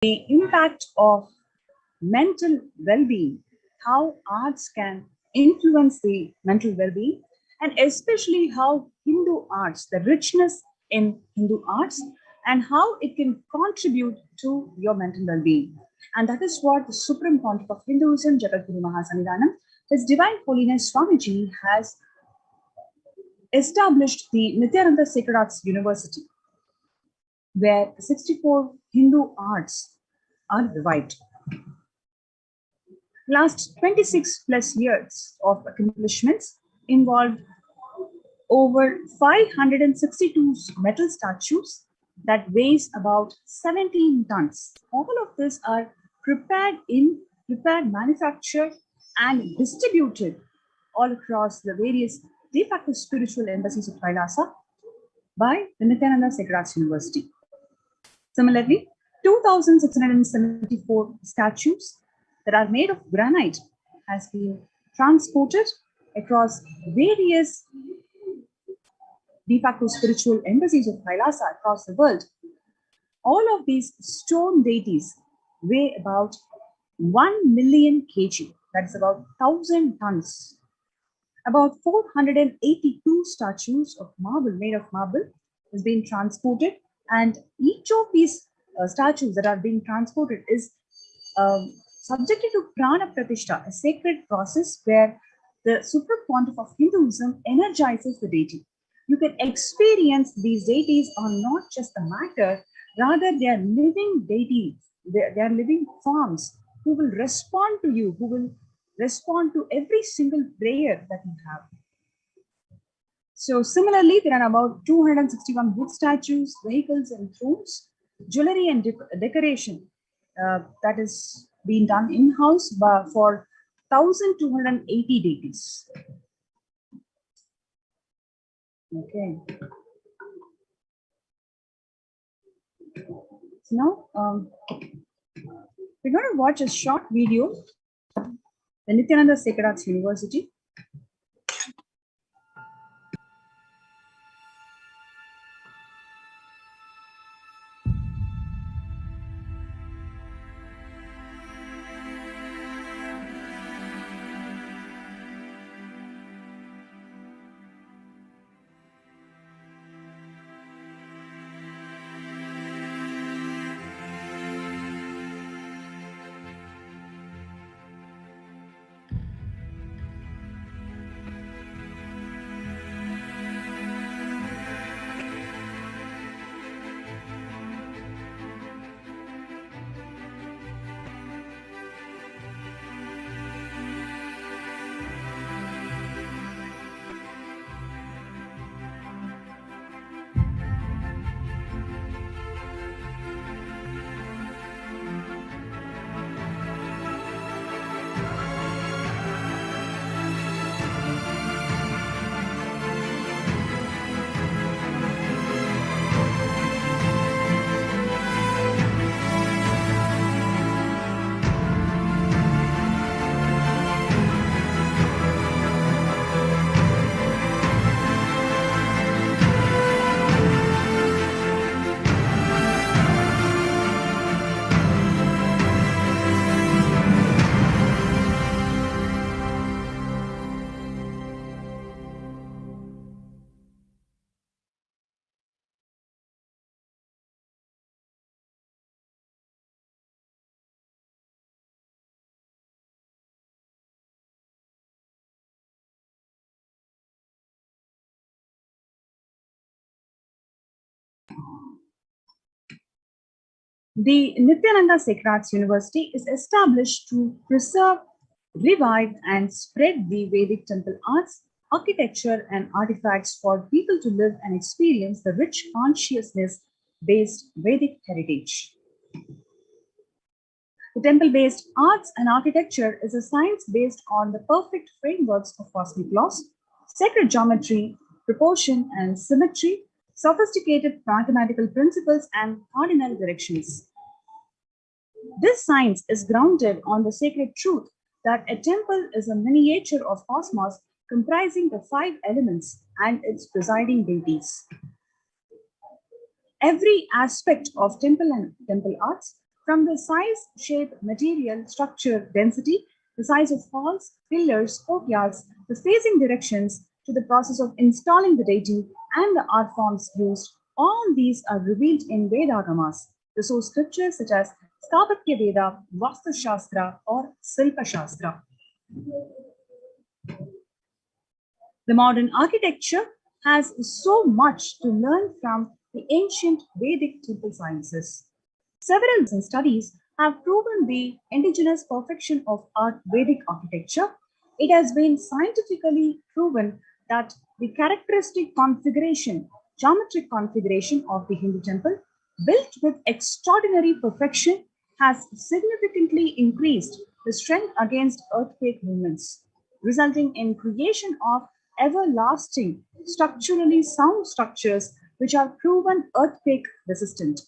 the impact of mental well-being, how arts can influence the mental well-being, and especially how Hindu arts, the richness in Hindu arts, and how it can contribute to your mental well-being. And that is what the Supreme Pontiff of Hinduism, Jagadguru Mahasannidhanam, His Divine Holiness Swamiji, has established the Nithyananda Sacred Arts University, where 64 Hindu arts are revived. Last 26 plus years of accomplishments involved over 562 metal statues that weighs about 17 tons. All of this are prepared, manufactured, and distributed all across the various de facto spiritual embassies of Kailasa by the Nithyananda Sacred Arts University. Similarly, 2,674 statues that are made of granite has been transported across various de facto spiritual embassies of Kailasa across the world. All of these stone deities weigh about 1 million kg, that is about 1,000 tons. About 482 statues of marble, made of marble, has been transported, and each of these statues that are being transported is subjected to prana pratishtha, a sacred process where the Supreme Pontiff of Hinduism energizes the deity. You can experience these deities are not just the matter, rather they are living deities, they are living forms who will respond to you, who will respond to every single prayer that you have. So similarly, there are about 261 wood statues, vehicles and thrones, jewelry and decoration that is being done in-house for 1,280 deities. Okay. So now we're going to watch a short video, the Nithyananda Sacred Arts University. The Nithyananda Sacred Arts University is established to preserve, revive, and spread the Vedic temple arts, architecture, and artifacts for people to live and experience the rich consciousness-based Vedic heritage. The temple-based arts and architecture is a science based on the perfect frameworks of cosmic laws, sacred geometry, proportion and symmetry, sophisticated mathematical principles, and cardinal directions. This science is grounded on the sacred truth that a temple is a miniature of cosmos comprising the 5 elements and its presiding deities. Every aspect of temple and temple arts From the size, shape, material, structure, density, the size of halls, pillars, courtyards, the facing directions, to the process of installing the deity and the art forms used, all these are revealed in Vedagamas, the source scriptures such as Stapatya Veda, Vastu Shastra, or Silpa Shastra. The modern architecture has so much to learn from the ancient Vedic temple sciences. Several studies have proven the indigenous perfection of Vedic architecture. It has been scientifically proven that the characteristic configuration, geometric configuration of the Hindu temple, built with extraordinary perfection, has significantly increased the strength against earthquake movements, resulting in creation of everlasting, structurally sound structures which are proven earthquake resistant.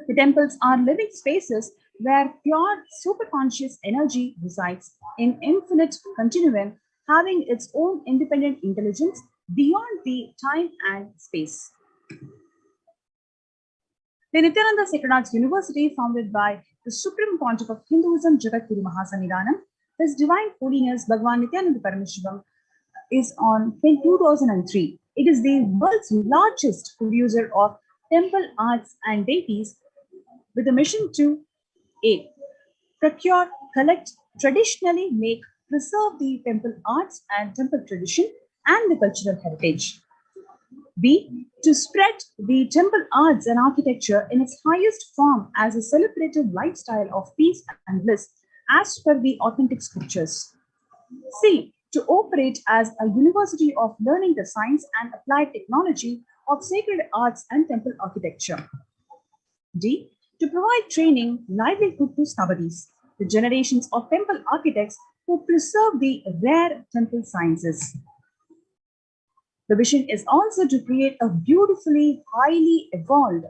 The temples are living spaces where pure superconscious energy resides in infinite continuum, having its own independent intelligence beyond the time and space. The Nithyananda Sacred Arts University, founded by the Supreme Pontiff of Hinduism, Jagatguru Mahasannidhanam, His Divine Holiness Bhagwan Nithyananda Paramashivam, is on 2003. It is the world's largest producer of temple arts and deities, with a mission to A. Procure, collect, traditionally make, preserve the temple arts and temple tradition and the cultural heritage. B. To spread the temple arts and architecture in its highest form as a celebrative lifestyle of peace and bliss as per the authentic scriptures. C. To operate as a university of learning the science and applied technology of sacred arts and temple architecture. D. To provide training, livelihood to Stavadis, the generations of temple architects who preserve the rare temple sciences. The vision is also to create a beautifully, highly evolved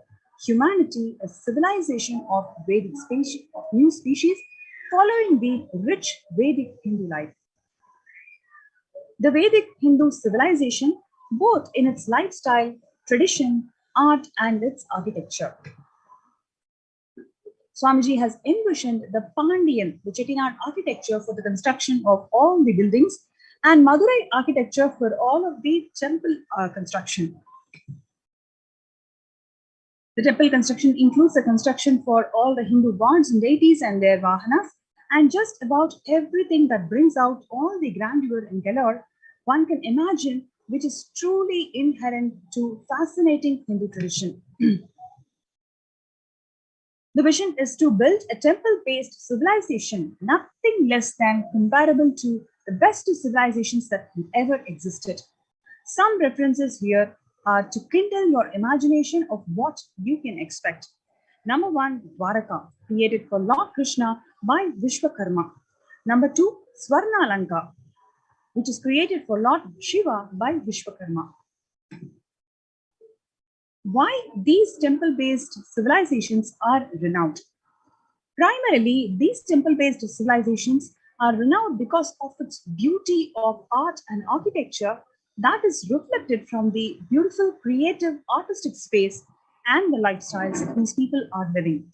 humanity, a civilization of Vedic species, of new species, following the rich Vedic Hindu life. The Vedic Hindu civilization, both in its lifestyle, tradition, art, and its architecture. Swamiji has envisioned the Pandyan, the Chettinad architecture for the construction of all the buildings, and Madurai architecture for all of the temple construction. The temple construction includes the construction for all the Hindu gods and deities and their vahanas, and just about everything that brings out all the grandeur and galore one can imagine, which is truly inherent to fascinating Hindu tradition. The vision is to build a temple-based civilization, nothing less than comparable to the best civilizations that have ever existed. Some references here are to kindle your imagination of what you can expect. Number 1, Dwaraka, created for Lord Krishna by Vishwakarma. Number 2, Swarna Lanka, which is created for Lord Shiva by Vishwakarma. Why these temple-based civilizations are renowned? Primarily, these temple-based civilizations are renowned because of its beauty of art and architecture that is reflected from the beautiful, creative, artistic space and the lifestyles these people are living.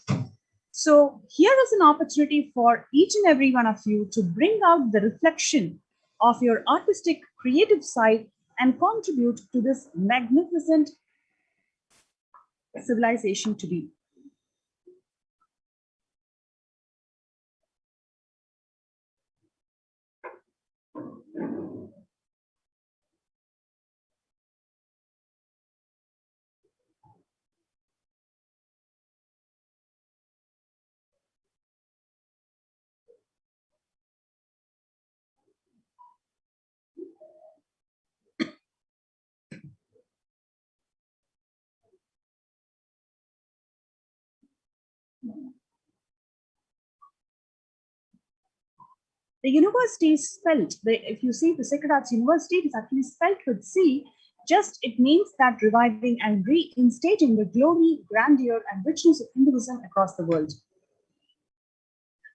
So here is an opportunity for each and every one of you to bring out the reflection of your artistic, creative side and contribute to this magnificent civilization to be. The university is spelled, if you see the Sacred Arts University, it is actually spelled with C. Just it means that reviving and reinstating the glory, grandeur, and richness of Hinduism across the world.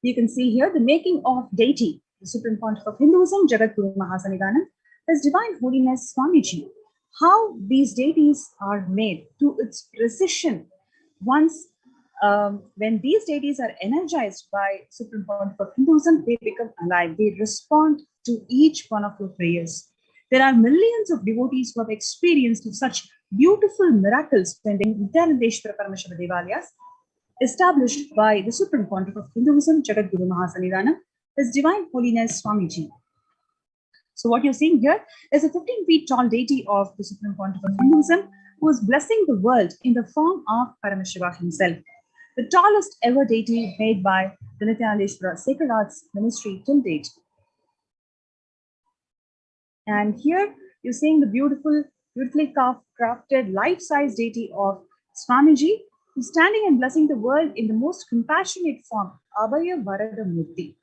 You can see here the making of deity, the Supreme Pontiff of Hinduism, Jagatguru Mahasannidhanam, His Divine Holiness Swamiji. How these deities are made to its precision Once, when these deities are energized by Supreme Pontiff of Hinduism, they become alive. They respond to each one of your prayers. There are millions of devotees who have experienced such beautiful miracles when the Nithyananda Paramashivam Devalayas established by the Supreme Pontiff of Hinduism, Jagat Guru Mahasannidhanam, His Divine Holiness Swamiji. So what you're seeing here is a 15 feet tall deity of the Supreme Pontiff of Hinduism who is blessing the world in the form of Paramashiva himself, the tallest ever deity made by the Nithyananda Sacred Arts Ministry till date. And here you're seeing the beautifully crafted life-size deity of Swamiji, who's standing and blessing the world in the most compassionate form, Abhaya Varada Murti.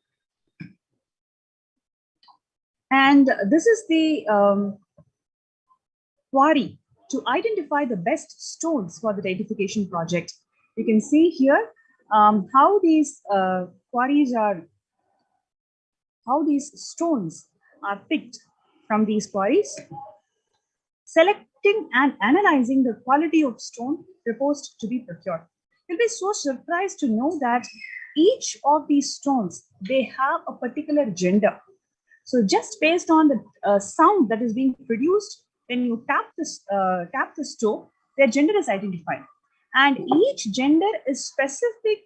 And this is the quarry to identify the best stones for the deification project. You can see here how these stones are picked from these quarries, selecting and analyzing the quality of stone proposed to be procured. You'll be so surprised to know that each of these stones, they have a particular gender. So just based on the sound that is being produced when you tap the stone, their gender is identified. And each gender is specifically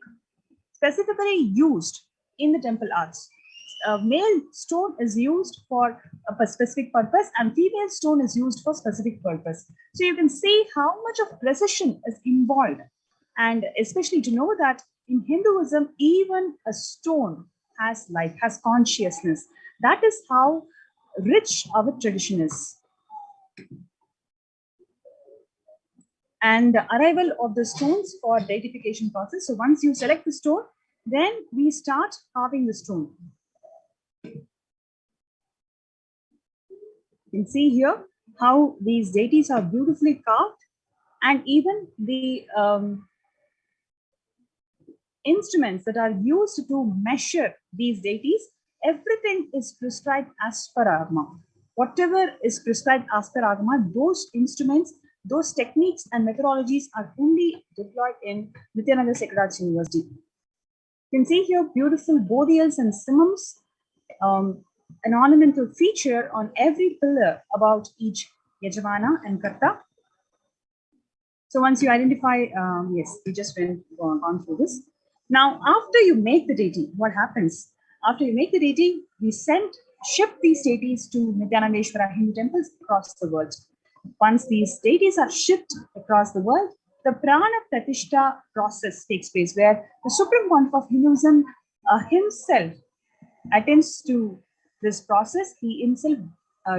used in the temple arts. Male stone is used for a specific purpose and female stone is used for specific purpose. So you can see how much of precision is involved. And especially to know that in Hinduism, even a stone has life, has consciousness. That is how rich our tradition is. And the arrival of the stones for deification process. So once you select the stone, then we start carving the stone. You can see here how these deities are beautifully carved, and even the instruments that are used to measure these deities, everything is prescribed as per Agama. Whatever is prescribed as per Agama, those instruments, those techniques and methodologies are only deployed in Nithyananda Sacred Arts University. You can see here beautiful bodials and simums, an ornamental feature on every pillar about each Yajamana and Karta. So once you identify, yes, we just went on through this. Now, after you make the deity, what happens? After you make the deity, we ship these deities to Nithyanandeshwara Hindu temples across the world. Once these deities are shipped across the world, the Prana Pratishta process takes place, where the Supreme Pontiff of Hinduism himself attends to this process. He himself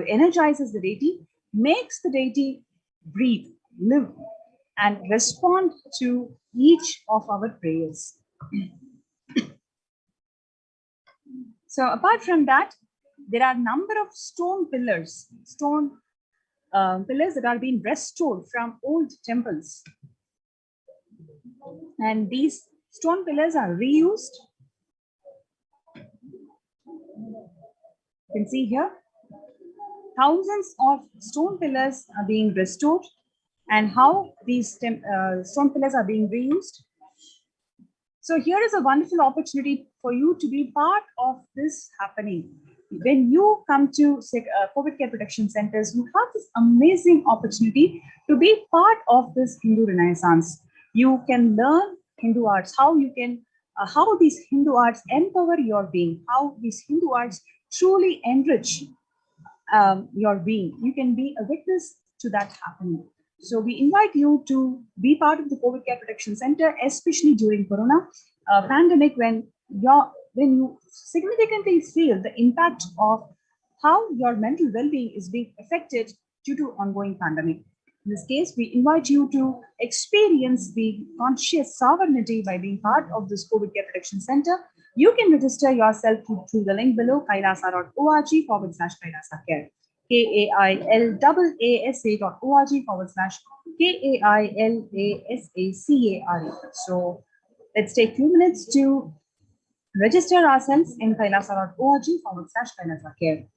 energizes the deity, makes the deity breathe, live, and respond to each of our prayers. So apart from that, there are a number of stone pillars that are being restored from old temples. And these stone pillars are reused. You can see here, thousands of stone pillars are being restored, and how these stone pillars are being reused. So here is a wonderful opportunity for you to be part of this happening. When you come to COVID care protection centers, you have this amazing opportunity to be part of this Hindu Renaissance. You can learn Hindu arts, how these Hindu arts empower your being, how these Hindu arts truly enrich your being. You can be a witness to that happening. So we invite you to be part of the COVID Care Protection Center, especially during Corona pandemic, when you significantly feel the impact of how your mental well-being is being affected due to ongoing pandemic. In this case, we invite you to experience the conscious sovereignty by being part of this COVID Care Protection Center. You can register yourself through the link below, kailasa.org/kailasacare. KAILASA.org/KAILASACARE. So let's take a few minutes to register ourselves in kailasa.org/kailasacare.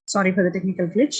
Sorry for the technical glitch.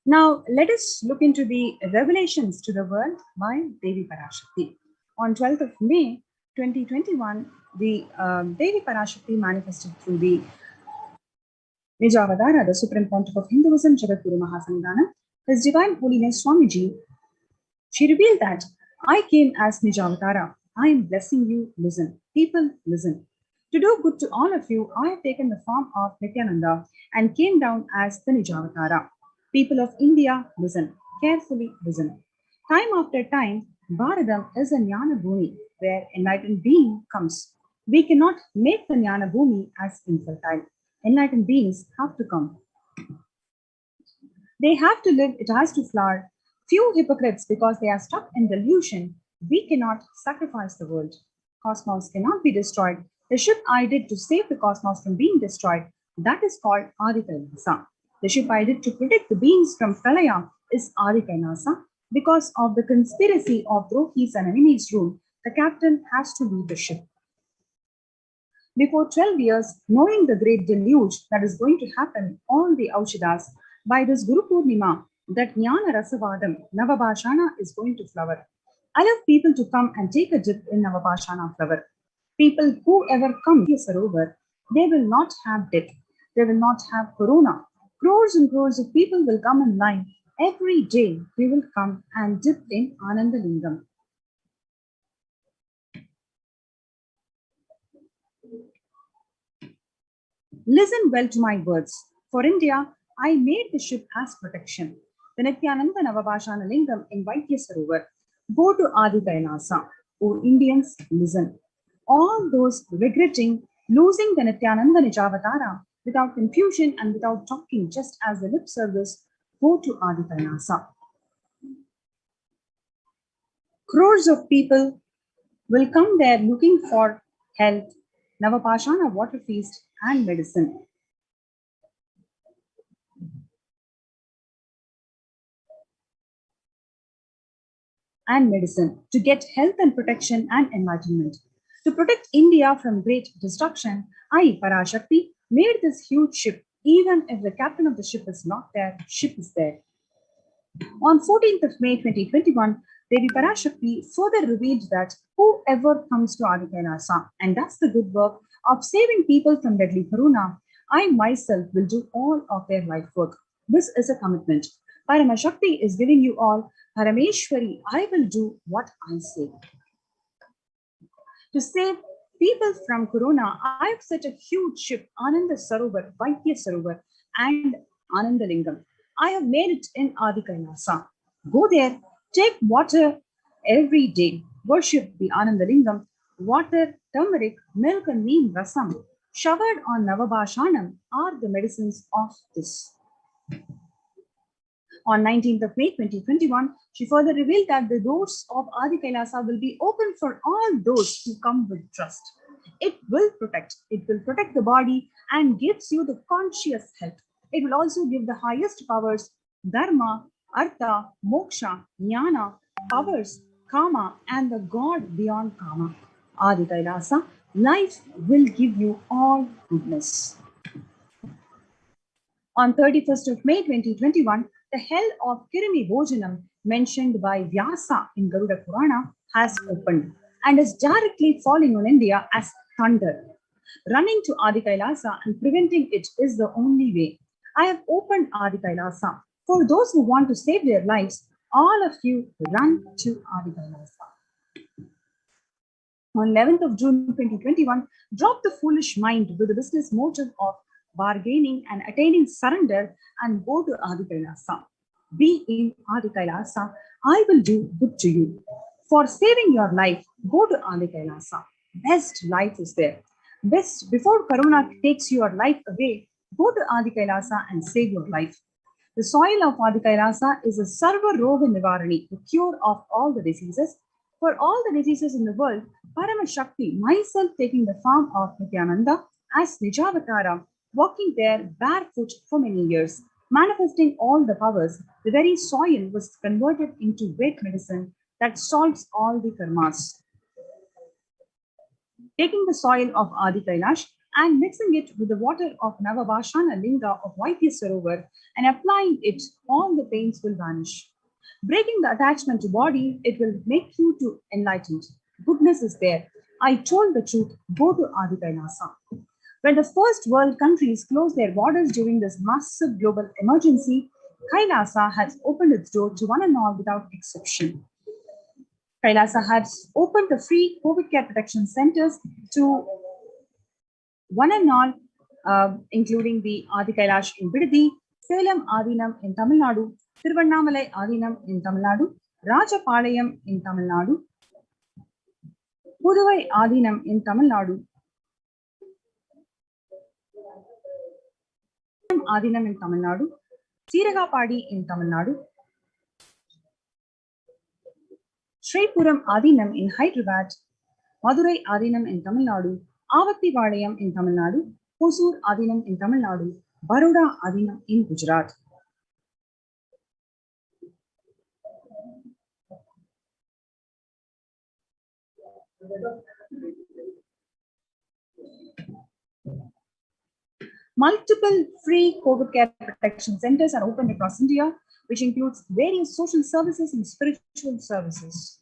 Now, let us look into the revelations to the world by Devi Parashakti. On 12th of May 2021, the Devi Parashakti manifested through the Nijavadara, the Supreme Pontiff of Hinduism, Jagadguru Mahasanidhanam, His Divine Holiness Swamiji. She revealed that I came as Nijavatara. I am blessing you. Listen. People, listen. To do good to all of you, I have taken the form of Nithyananda and came down as the Nijavatara. People of India, listen. Carefully listen. Time after time, Bharadam is a Jnana Bhumi where enlightened being comes. We cannot make the Jnana Bhumi as infertile. Enlightened beings have to come. They have to live, it has to flower. Few hypocrites, because they are stuck in delusion. We cannot sacrifice the world. Cosmos cannot be destroyed. The ship I did to save the cosmos from being destroyed, that is called Adikainasa. The ship I did to protect the beings from Pralaya is Adikainasa. Because of the conspiracy of Drohis and enemies rule, the captain has to leave the ship. Before 12 years, knowing the great deluge that is going to happen, all the Aushidas, by this Guru Purnima, that Jnana Rasavadam, Navabhashana is going to flower. I love people to come and take a dip in Navabhashana flower. People who ever come to Sarovar, they will not have death. They will not have corona. Crores and crores of people will come in line. Every day they will come and dip in Anandalingam. Listen well to my words. For India, I made the ship as protection. The Nithyananda Navabhashana Lingam in Vaidya Sarovar. Go to Adikainasa. O Indians, listen. All those regretting losing the Nithyananda Nijavatara without confusion and without talking, just as the lip service, go to Adikainasa. Crores of people will come there looking for health, Navapashana water feast, and medicine. To get health and protection and enlightenment. To protect India from great destruction, I, Parashakti, made this huge ship. Even if the captain of the ship is not there, ship is there. On 14th of May 2021, Devi Parashakti further revealed that whoever comes to Adikainasa and does the good work of saving people from deadly corona, I myself will do all of their life work. This is a commitment. Paramashakti is giving you all. Parameshwari, I will do what I say. To save people from corona, I have set a huge ship, Ananda Sarovar, Vaidya Sarovar, and Anandalingam. I have made it in Adikainasa. Go there, take water every day, worship the Anandalingam, water, turmeric, milk, and neem rasam, showered on Navabhashanam are the medicines of this. On 19th of May 2021, she further revealed that the doors of Adikailasa will be open for all those who come with trust. It will protect the body and gives you the conscious health. It will also give the highest powers, dharma, artha, moksha, jnana, powers, kama, and the God beyond kama. Adikailasa, life will give you all goodness. On 31st of May 2021, the hell of Kirimi Bhojanam, mentioned by Vyasa in Garuda Purana, has opened and is directly falling on India as thunder. Running to Adikailasa and preventing it is the only way. I have opened Adikailasa. For those who want to save their lives, all of you run to Adikailasa. on 11th of June 2021, drop the foolish mind with the business motive of bargaining and attaining surrender and go to Adi Kailasa. Be in Adi Kailasa. I will do good to you. For saving your life, go to Adi Kailasa. Best life is there. Best, before Corona takes your life away, go to Adi Kailasa and save your life. The soil of Adi Kailasa is a Sarva Roga Nivarani, the cure of all the diseases. For all the diseases in the world, Paramasakti, myself taking the form of Nithyananda as Nijavatara, walking there barefoot for many years, manifesting all the powers, the very soil was converted into great medicine that solves all the karmas. Taking the soil of Adi Kailash and mixing it with the water of Navabhashana Linga of Vaidya Sarovar and applying it, all the pains will vanish. Breaking the attachment to body, it will make you to enlightened. Goodness is there. I told the truth. Go to Adi Kailasa. When the first world countries closed their borders during this massive global emergency, Kailasa has opened its door to one and all without exception. Kailasa has opened the free COVID care protection centers to one and all, including the Adi Kailash in Bidadi, Salem Adinam in Tamil Nadu, Tiruvannamalai Adinam in Tamil Nadu, Rajapalayam in Tamil Nadu, Puduvai Adinam in Tamil Nadu, Adinam in Tamil Nadu, Siragapadi in Tamil Nadu, Sripuram Adinam in Hyderabad, Madurai Adinam in Tamil Nadu, Avatti Valayam in Tamil Nadu, Hosur Adinam in Tamil Nadu, Baroda Adinam in Gujarat. Multiple free COVID care protection centers are opened across India, which includes various social services and spiritual services.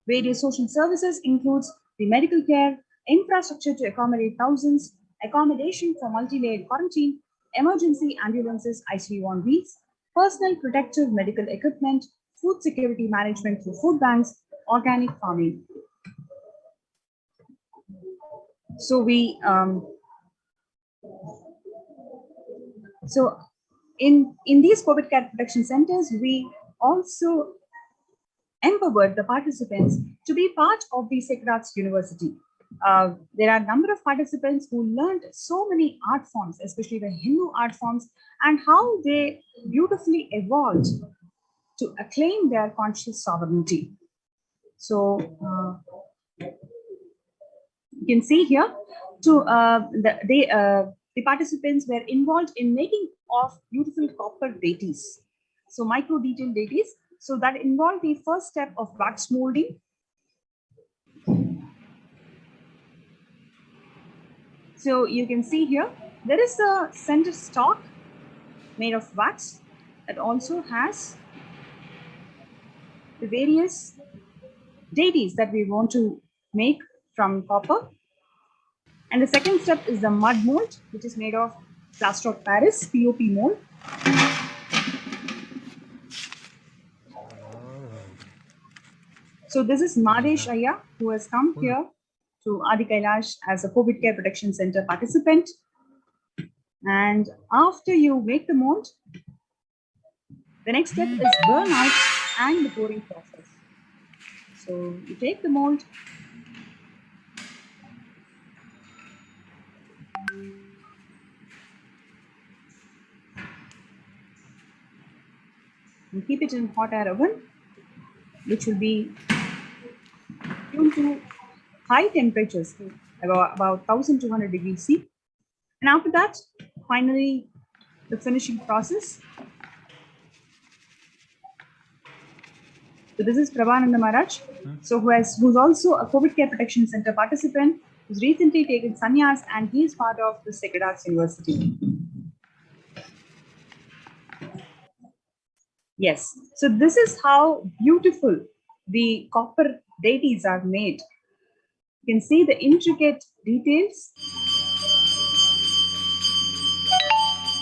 Various social services includes the medical care, infrastructure to accommodate thousands, accommodation for multi-layered quarantine, emergency ambulances, ICU on wheels, personal protective medical equipment, food security management through food banks, organic farming. So in these COVID care protection centers, we also empowered the participants to be part of the Sacred Arts University. There are a number of participants who learned so many art forms, especially the Hindu art forms, and how they beautifully evolved to acclaim their conscious sovereignty. So you can see here, the participants were involved in making of beautiful copper deities. So micro detailed deities. So that involved the first step of wax molding. So you can see here, there is a center stalk made of wax that also has the various deities that we want to make from copper. And the second step is the mud mold, which is made of plaster of Paris, POP mold. So this is Madesh Ayya, who has come here to Adi Kailash as a COVID care protection center participant. And after you make the mold, the next step is burn out and the pouring process. So you take the mold, and keep it in hot air oven, which will be tuned to high temperatures, about 1200 degrees C. And after that, finally, the finishing process. So this is Prabhananda Maharaj, so who's also a COVID care protection center participant, who's recently taken sannyas, and he is part of the Sacred Arts University. Yes, so this is how beautiful the copper deities are made. You can see the intricate details.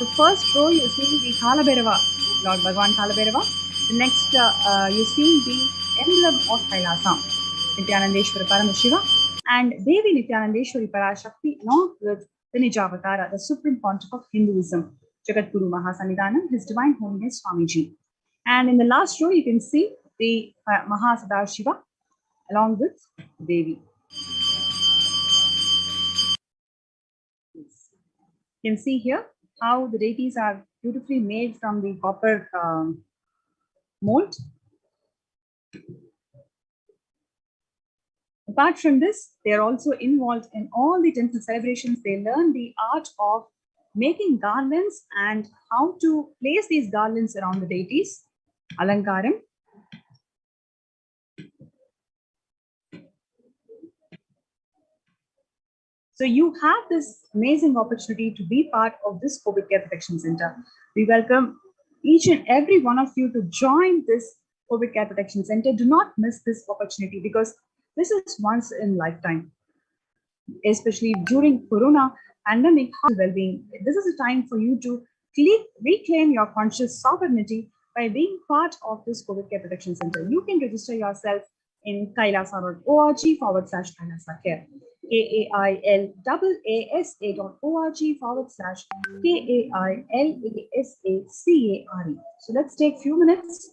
The first row you see the Kalabhairava, Lord Bhagwan Kalabhairava. The next you see the emblem of Kailasa. Nithyanandeshwara Paramashivam, and Devi Nithyanandeshwari Parashakti, along with the Nijavatara, the Supreme Pontiff of Hinduism, Jagadguru Mahasannidhanam, His Divine Holiness Swamiji. And in the last row, you can see the Mahasadashiva along with Devi. You can see here how the deities are beautifully made from the copper mold. Apart from this, they are also involved in all the temple celebrations. They learn the art of making garlands and how to place these garlands around the deities. Alankaram. So you have this amazing opportunity to be part of this COVID Care Protection Center. We welcome each and every one of you to join this COVID Care Protection Center. Do not miss this opportunity because this is once in lifetime, especially during Corona pandemic well-being. This is a time for you to reclaim your conscious sovereignty by being part of this COVID Care Protection Center. You can register yourself in kailasa.org/Kailasa Care. KAILASA.org/KAILASACARE. So let's take a few minutes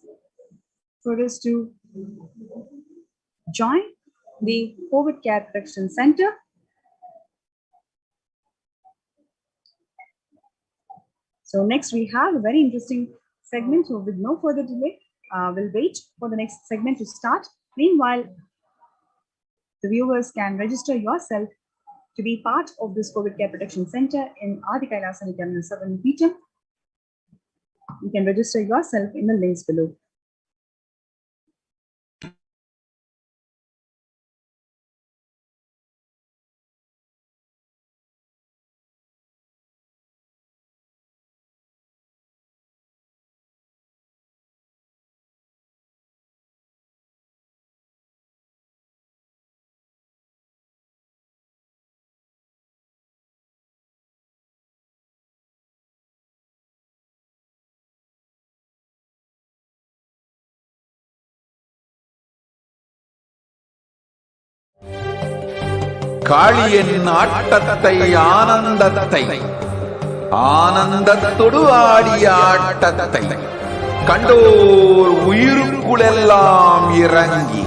for us to join the COVID Care Protection Center. So next we have a very interesting segment. So with no further delay, we'll wait for the next segment to start. Meanwhile, the viewers can register yourself to be part of this COVID Care Protection Center in Adi Kailasa Nithyananda Paramashivam. You can register yourself in the links below. காளியின் ஆட்டத்தை ஆனந்தத்தை ஆனந்தத்தொடு ஆடிய ஆட்டத்தை கண்டோர் உயிருக்குளெல்லாம் இறங்கி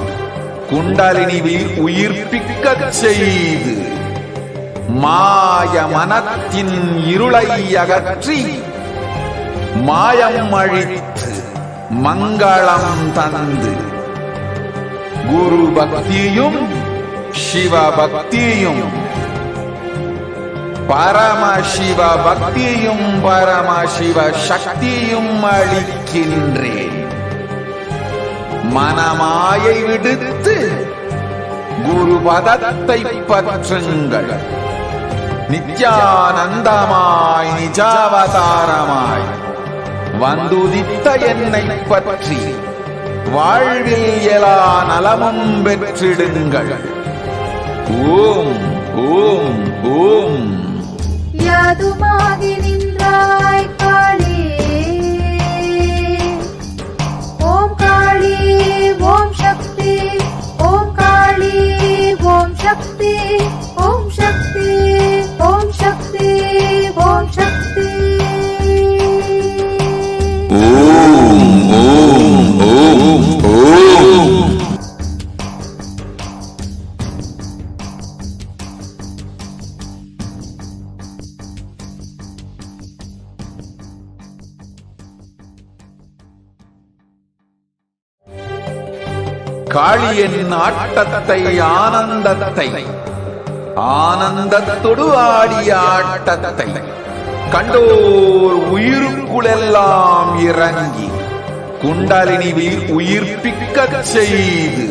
குண்டலினிவில் உயிர்ப்பிக்கச் செய்து மாய மனத்தின் இருளை அகற்றி மாயம் அழித்து மங்களம் தந்து குரு பக்தியும் சிவ பக்தியும் பரமசிவ பக்தியும் பரமசிவ சக்தியும் அளிக்கின்றேன். மனமாயை விடுத்து குரு பதத்தை பற்றுங்கள். நித்யானந்தமாய் நிஜாவதாரமாய் வந்துதித்த என்னை பற்றி வாழ்வில் எல்லா நலமும் பெற்றிடுங்கள். ஓம் ஓம் ஓம். யாதுமாகி நின்றாய் காளி, ஓம் காளி ஓம் சக்தி, ஓம் காளி ஓம் சக்தி, ஓம் சக்தி ஓம் சக்தி ஓம் சக்தி. ஓம் ஓம் ஓம் ஓம். காளியின் ஆட்டத்தை ஆனந்தத்தை ஆனந்தத்தொடு ஆடிய ஆட்டத்தை கண்டோர் உயிருக்குளெல்லாம் இறங்கி குண்டலினிவில் உயிர்ப்பிக்கச் செய்து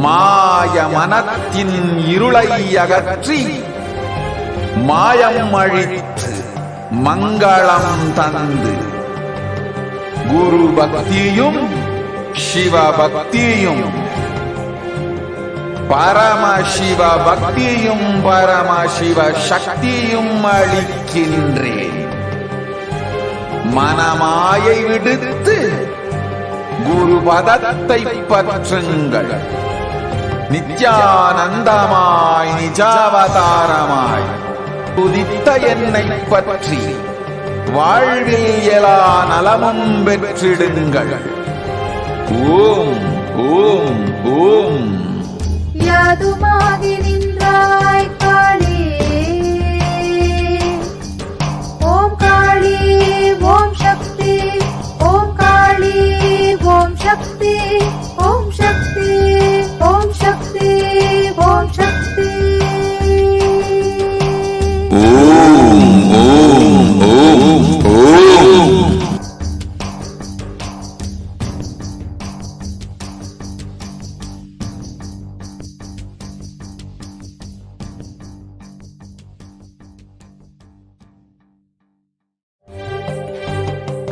மாய மனத்தின் இருளை அகற்றி மாயம் அழித்து மங்களம் தந்து குரு பக்தியும் சிவ பக்தியும் பரமசிவ பக்தியும் பரமசிவ சக்தியும் அளிக்கின்றேன். மனமாயை விடுத்து குரு பதத்தை பற்றுங்கள். நித்யானந்தமாய் நிஜாவதாரமாய் உதித்த என்னை பற்றி வாழ்வில் எலா நலமும் பெற்றிடுங்கள். ஓம் ஓம் ஓம். யாதுமாகி நின்றாய் காளி, ஓம் காளி ஓம் சக்தி, ஓம் காளி ஓம் சக்தி, ஓம் சக்தி ஓம் சக்தி ஓம் சக்தி. ஓம் ஓம் ஓம் ஓம்.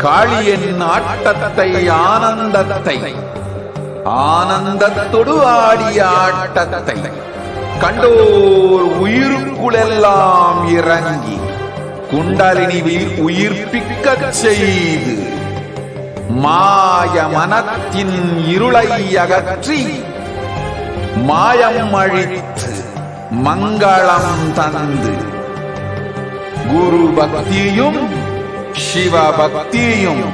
காளியின் ஆட்டத்தை ஆனந்தத்தை ஆனந்தத்தொடு ஆடிய ஆட்டத்தை கண்டோர் உயிருக்குளெல்லாம் இறங்கி குண்டலினிவில் உயிர்ப்பிக்கச் செய்து மாய மனத்தின் இருளை அகற்றி மாயம் அழித்து மங்களம் தந்து குரு பக்தியும் சிவ பக்தியும்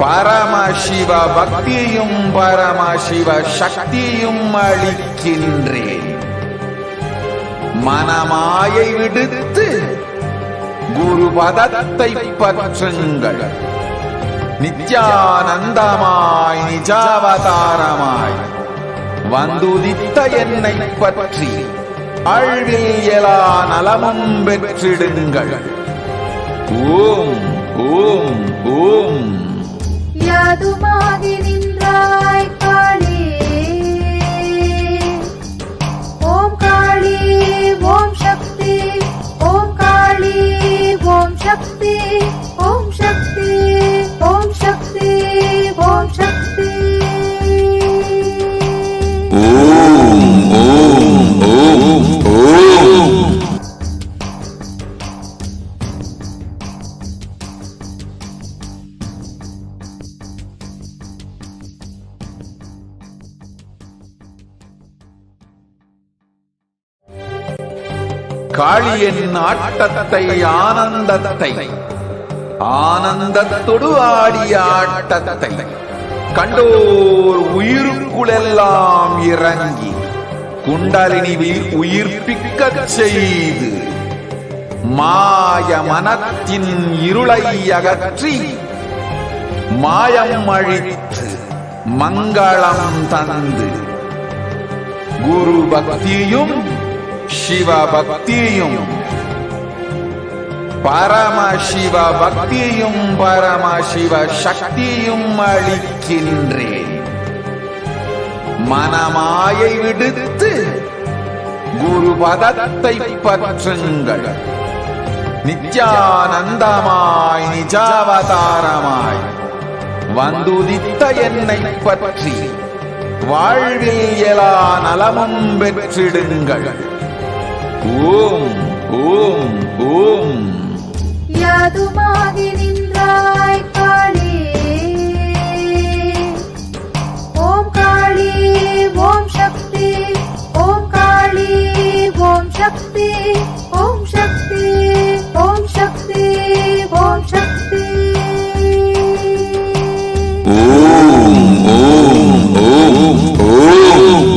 பரமசிவ பக்தியும் பரமசிவ சக்தியும் அளிக்கின்றேன். மனமாயை விடுத்து குரு பதத்தை பற்றுங்கள். நித்யானந்தமாய் நிஜாவதாரமாய் வந்துதித்த என்னை பற்றி வாழ்வில் எலா நலமும் பெற்றிடுங்கள். ஓம் ஓம் ஓம். யாதுமாகி நின்றாய் காளி, ஓம் காளி ஓம் சக்தி, ஓம் காளி ஓம் சக்தி, ஓம் சக்தி ஓம் சக்தி ஓம் சக்தி. ஓம் ஓம் ஓம் ஓம். காளியின் ஆட்டத்தை ஆனந்தத்தை ஆனந்தத்தொடு ஆடிய ஆட்டத்தை கண்டோர் உயிருக்குளெல்லாம் இறங்கி குண்டலினிவில் உயிர்ப்பிக்கச் செய்து மாய மனத்தின் இருளை அகற்றி மாயம் அழித்து மங்களம் தந்து குரு பக்தியும் சிவ பக்தியும் பரமசிவ பக்தியும் பரமசிவ சக்தியும் அளிக்கின்றேன். மனமாயை விடுத்து குரு பதத்தை பற்றுங்கள். நித்யானந்தமாய் நிஜாவதாரமாய் வந்துதித்த என்னை பற்றி வாழ்வில் எலா நலமும் பெற்றிடுங்கள். ஓம் ஓம் ஓம். யாதுமாகி நின்றாய் காளி, ஓம் காளி ஓம் சக்தி, ஓம் காளி ஓம் சக்தி, ஓம் சக்தி ஓம் சக்தி ஓம் சக்தி. ஓம் ஓம் ஓம் ஓம்.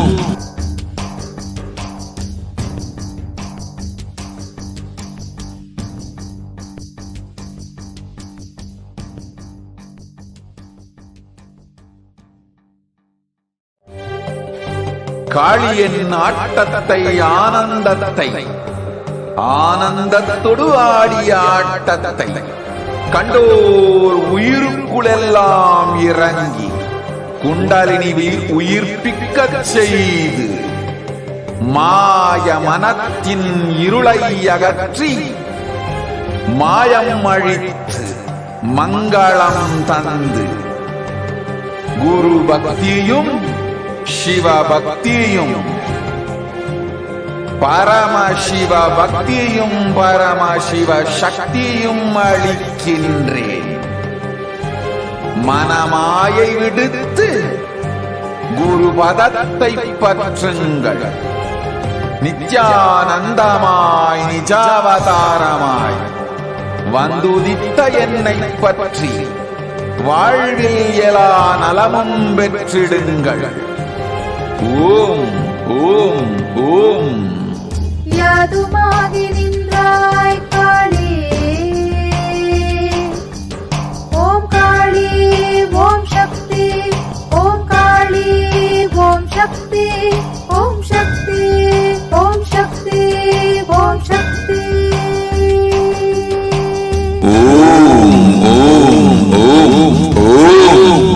காளியின் ஆட்டத்தை ஆனந்தத்தை ஆனந்தத்தொடு ஆடிய ஆட்டத்தை கண்டோர் உயிருக்குளெல்லாம் இறங்கி குண்டலினிவில் உயிர்ப்பிக்கச் செய்து மாய மனத்தின் இருளை அகற்றி மாயம் அழித்து மங்களம் தந்து குரு பக்தியும் சிவ பக்தியும் பரமசிவ பக்தியும் பரமசிவ சக்தியும் அளிக்கின்றேன். மனமாயை விடுத்து குரு பதத்தை பற்றுங்கள். நித்யானந்தமாய் நிஜாவதாரமாய் வந்துதித்த என்னை பற்றி வாழ்வில் எல்லா நலமும் பெற்றிடுங்கள். ஓம் ஓம் ஓம். யாதுமாகி நின்றாய் காளி, ஓம் காளி ஓம் சக்தி, ஓம் காளி ஓம் சக்தி, ஓம் சக்தி ஓம் சக்தி ஓம் சக்தி. ஓம் ஓம் ஓம் ஓம்.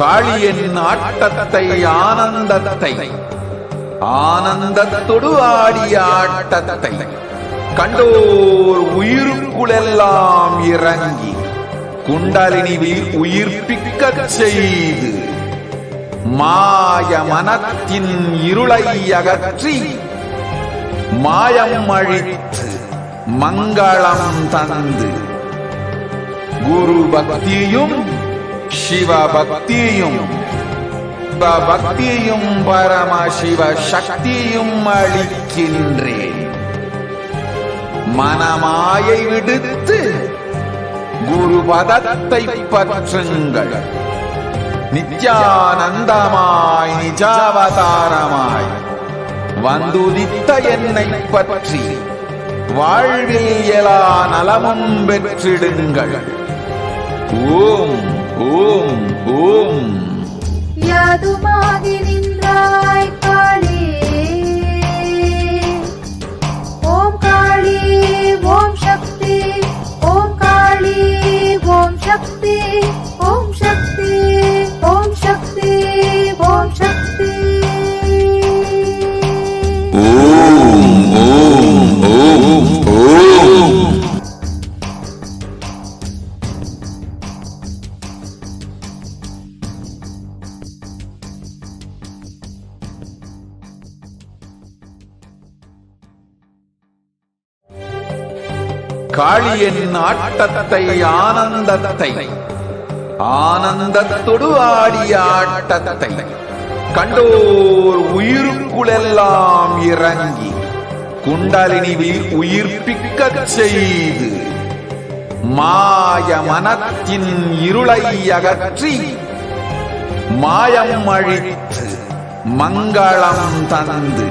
காளியின் ஆட்டத்தை ஆனந்தத்தை ஆனந்தத்தொடு ஆடிய ஆட்டத்தை கண்டோர் உயிருக்குளெல்லாம் இறங்கி குண்டலினிவில் உயிர்ப்பிக்கச் செய்து மாய மனத்தின் இருளை அகற்றி மாயம் அழித்து மங்களம் தந்து குரு பக்தியும் சிவ பக்தியும் பக்தியும் பரமசிவ சக்தியும் அளிக்கின்றேன். மனமாயை விடுத்து குரு பதத்தை பற்றுங்கள். நித்யானந்தமாய் நிஜாவதாரமாய் வந்துதித்த என்னை பற்றி வாழ்வில் எல்லா நலமும் பெற்றிடுங்கள். ஓம் ஓம் ஓம். யாதுமாகி நின்றாய் காளி, ஓம் காளி ஓம் சக்தி, ஓம் காளி ஓம் சக்தி, ஓம் சக்தி ஓம் சக்தி ஓம் சக்தி. ஓம் ஓம் ஓம் ஓம். காளியின் ஆட்டத்தை ஆனந்தத்தை ஆனந்தத்தொடு ஆடிய ஆட்டத்தை கண்டோர் உயிருக்குளெல்லாம் இறங்கி குண்டலினிவில் உயிர்ப்பிக்கச் செய்து மாய மனத்தின் இருளை அகற்றி மாயம் அழித்து மங்களம் தந்து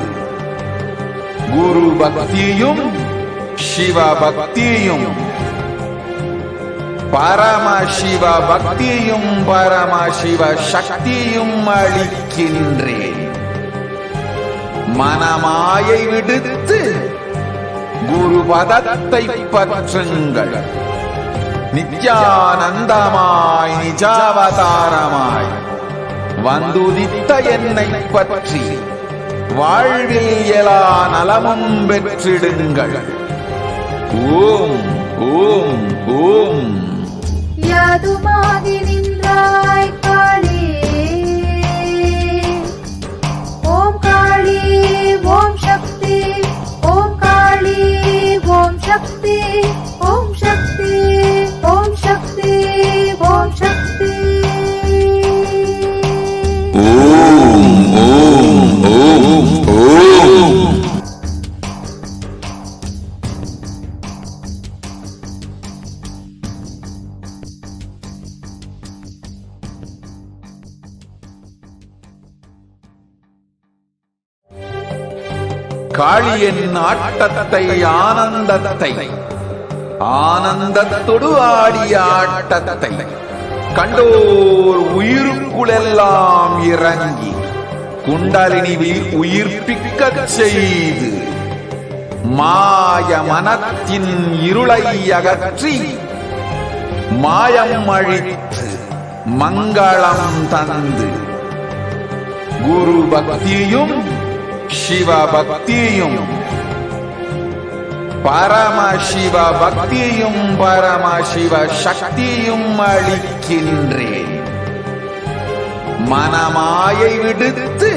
குரு பக்தியும் சிவ பக்தியும் பரமசிவ பக்தியும் பரமசிவ சக்தியும் அளிக்கின்றேன். மனமாயை விடுத்து குரு பதத்தை பற்றுங்கள். நித்யானந்தமாய் நிஜாவதாரமாய் வந்துதித்த என்னை பற்றி வாழ்வில் எல்லா நலமும் பெற்றிடுங்கள். ஓம் ஓம் ஓம். யாதுமாகி நின்றாய் காளி, ஓம் காளி ஓம் சக்தி, ஓம் காளி ஓம் சக்தி, ஓம் சக்தி ஓம் சக்தி ஓம் சக்தி. ஓம் ஓம் ஓம் ஓம். காளியின் ஆட்டத்தை ஆனந்தத்தை ஆனந்தத்தொடு ஆடிய ஆட்டத்தை கண்டோர் உயிருக்குளெல்லாம் இறங்கி குண்டலினிவில் உயிர்ப்பிக்கச் செய்து மாய மனத்தின் இருளை அகற்றி மாயம் அழித்து மங்களம் தந்து குரு பக்தியும் சிவ பக்தியும் பரமசிவ பக்தியும் பரமசிவ சக்தியும் அளிக்கின்றேன். மனமாயை விடுத்து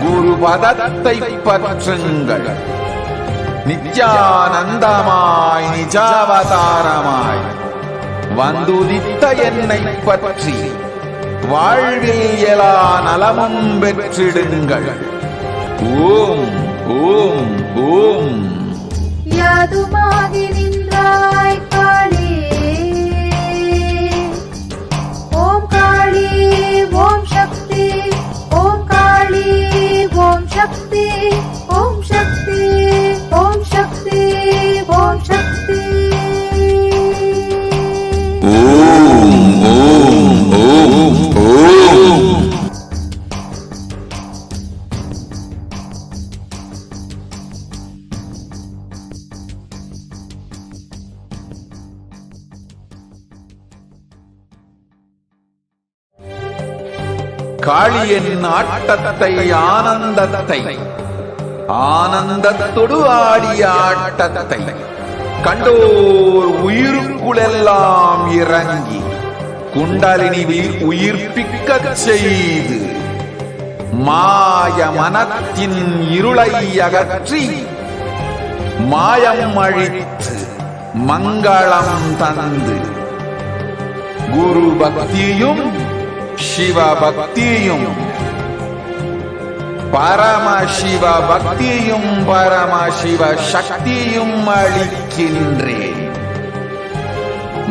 குரு பதத்தை பற்றுங்கள். நித்யானந்தமாய் நிஜாவதாரமாய் வந்துதித்த என்னை பற்றி வாழ்வில் எல்லா நலமும் பெற்றிடுங்கள். ஓம் ஓம் ஓம். யாதுமாகி நின்றாய் காளி, ஓம் காளி ஓம் சக்தி, ஓம் காளி ஓம் சக்தி, ஓம் சக்தி ஓம் சக்தி ஓம் சக்தி. ஓம் ஓம் ஓம் ஓம். காளியின் ஆட்டத்தை ஆனந்தத்தை ஆனந்தத்தொடு ஆடிய ஆட்டத்தை கண்டோர் உயிருக்குளெல்லாம் இறங்கி குண்டலினிவில் உயிர்ப்பிக்கச் செய்து மாய மனத்தின் இருளை அகற்றி மாயம் அழித்து மங்களம் தந்து குரு பக்தியும் சிவ பக்தியும் பரமசிவ பக்தியும் பரமசிவ சக்தியும் அளிக்கின்றேன்.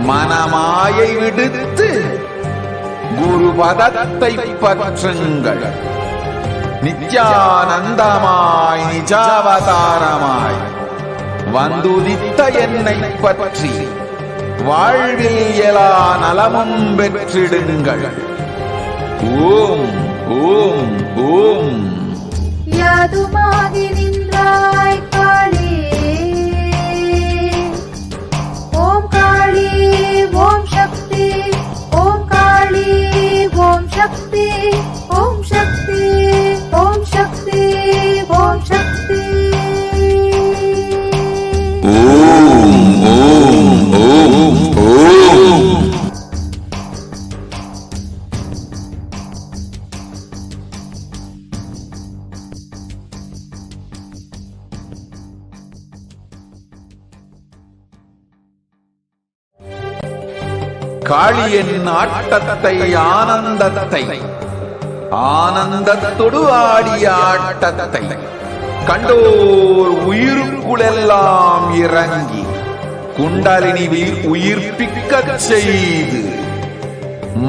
மனமாயை விடுத்து குரு பதத்தை பற்றுங்கள். நித்யானந்தமாய் நிஜாவதாரமாய் வந்துதித்த என்னை பற்றி வாழ்வில் எல்லா நலமும் பெற்றிடுங்கள். ஓம் ஓம் ஓம். யாதுமாகி நின்றாய் காளி, ஓம் காளி ஓம் சக்தி, ஓம் காளி ஓம் சக்தி, ஓம் சக்தி ஓம் சக்தி ஓம் சக்தி. ஓம் ஓம் ஓம் ஓம். காளியின் ஆட்டத்தை ஆனந்தத்தை ஆனந்தத்தொடு ஆடிய ஆட்டத்தை கண்டோர் உயிருக்குளெல்லாம் இறங்கி குண்டலினிவில் உயிர்ப்பிக்கச் செய்து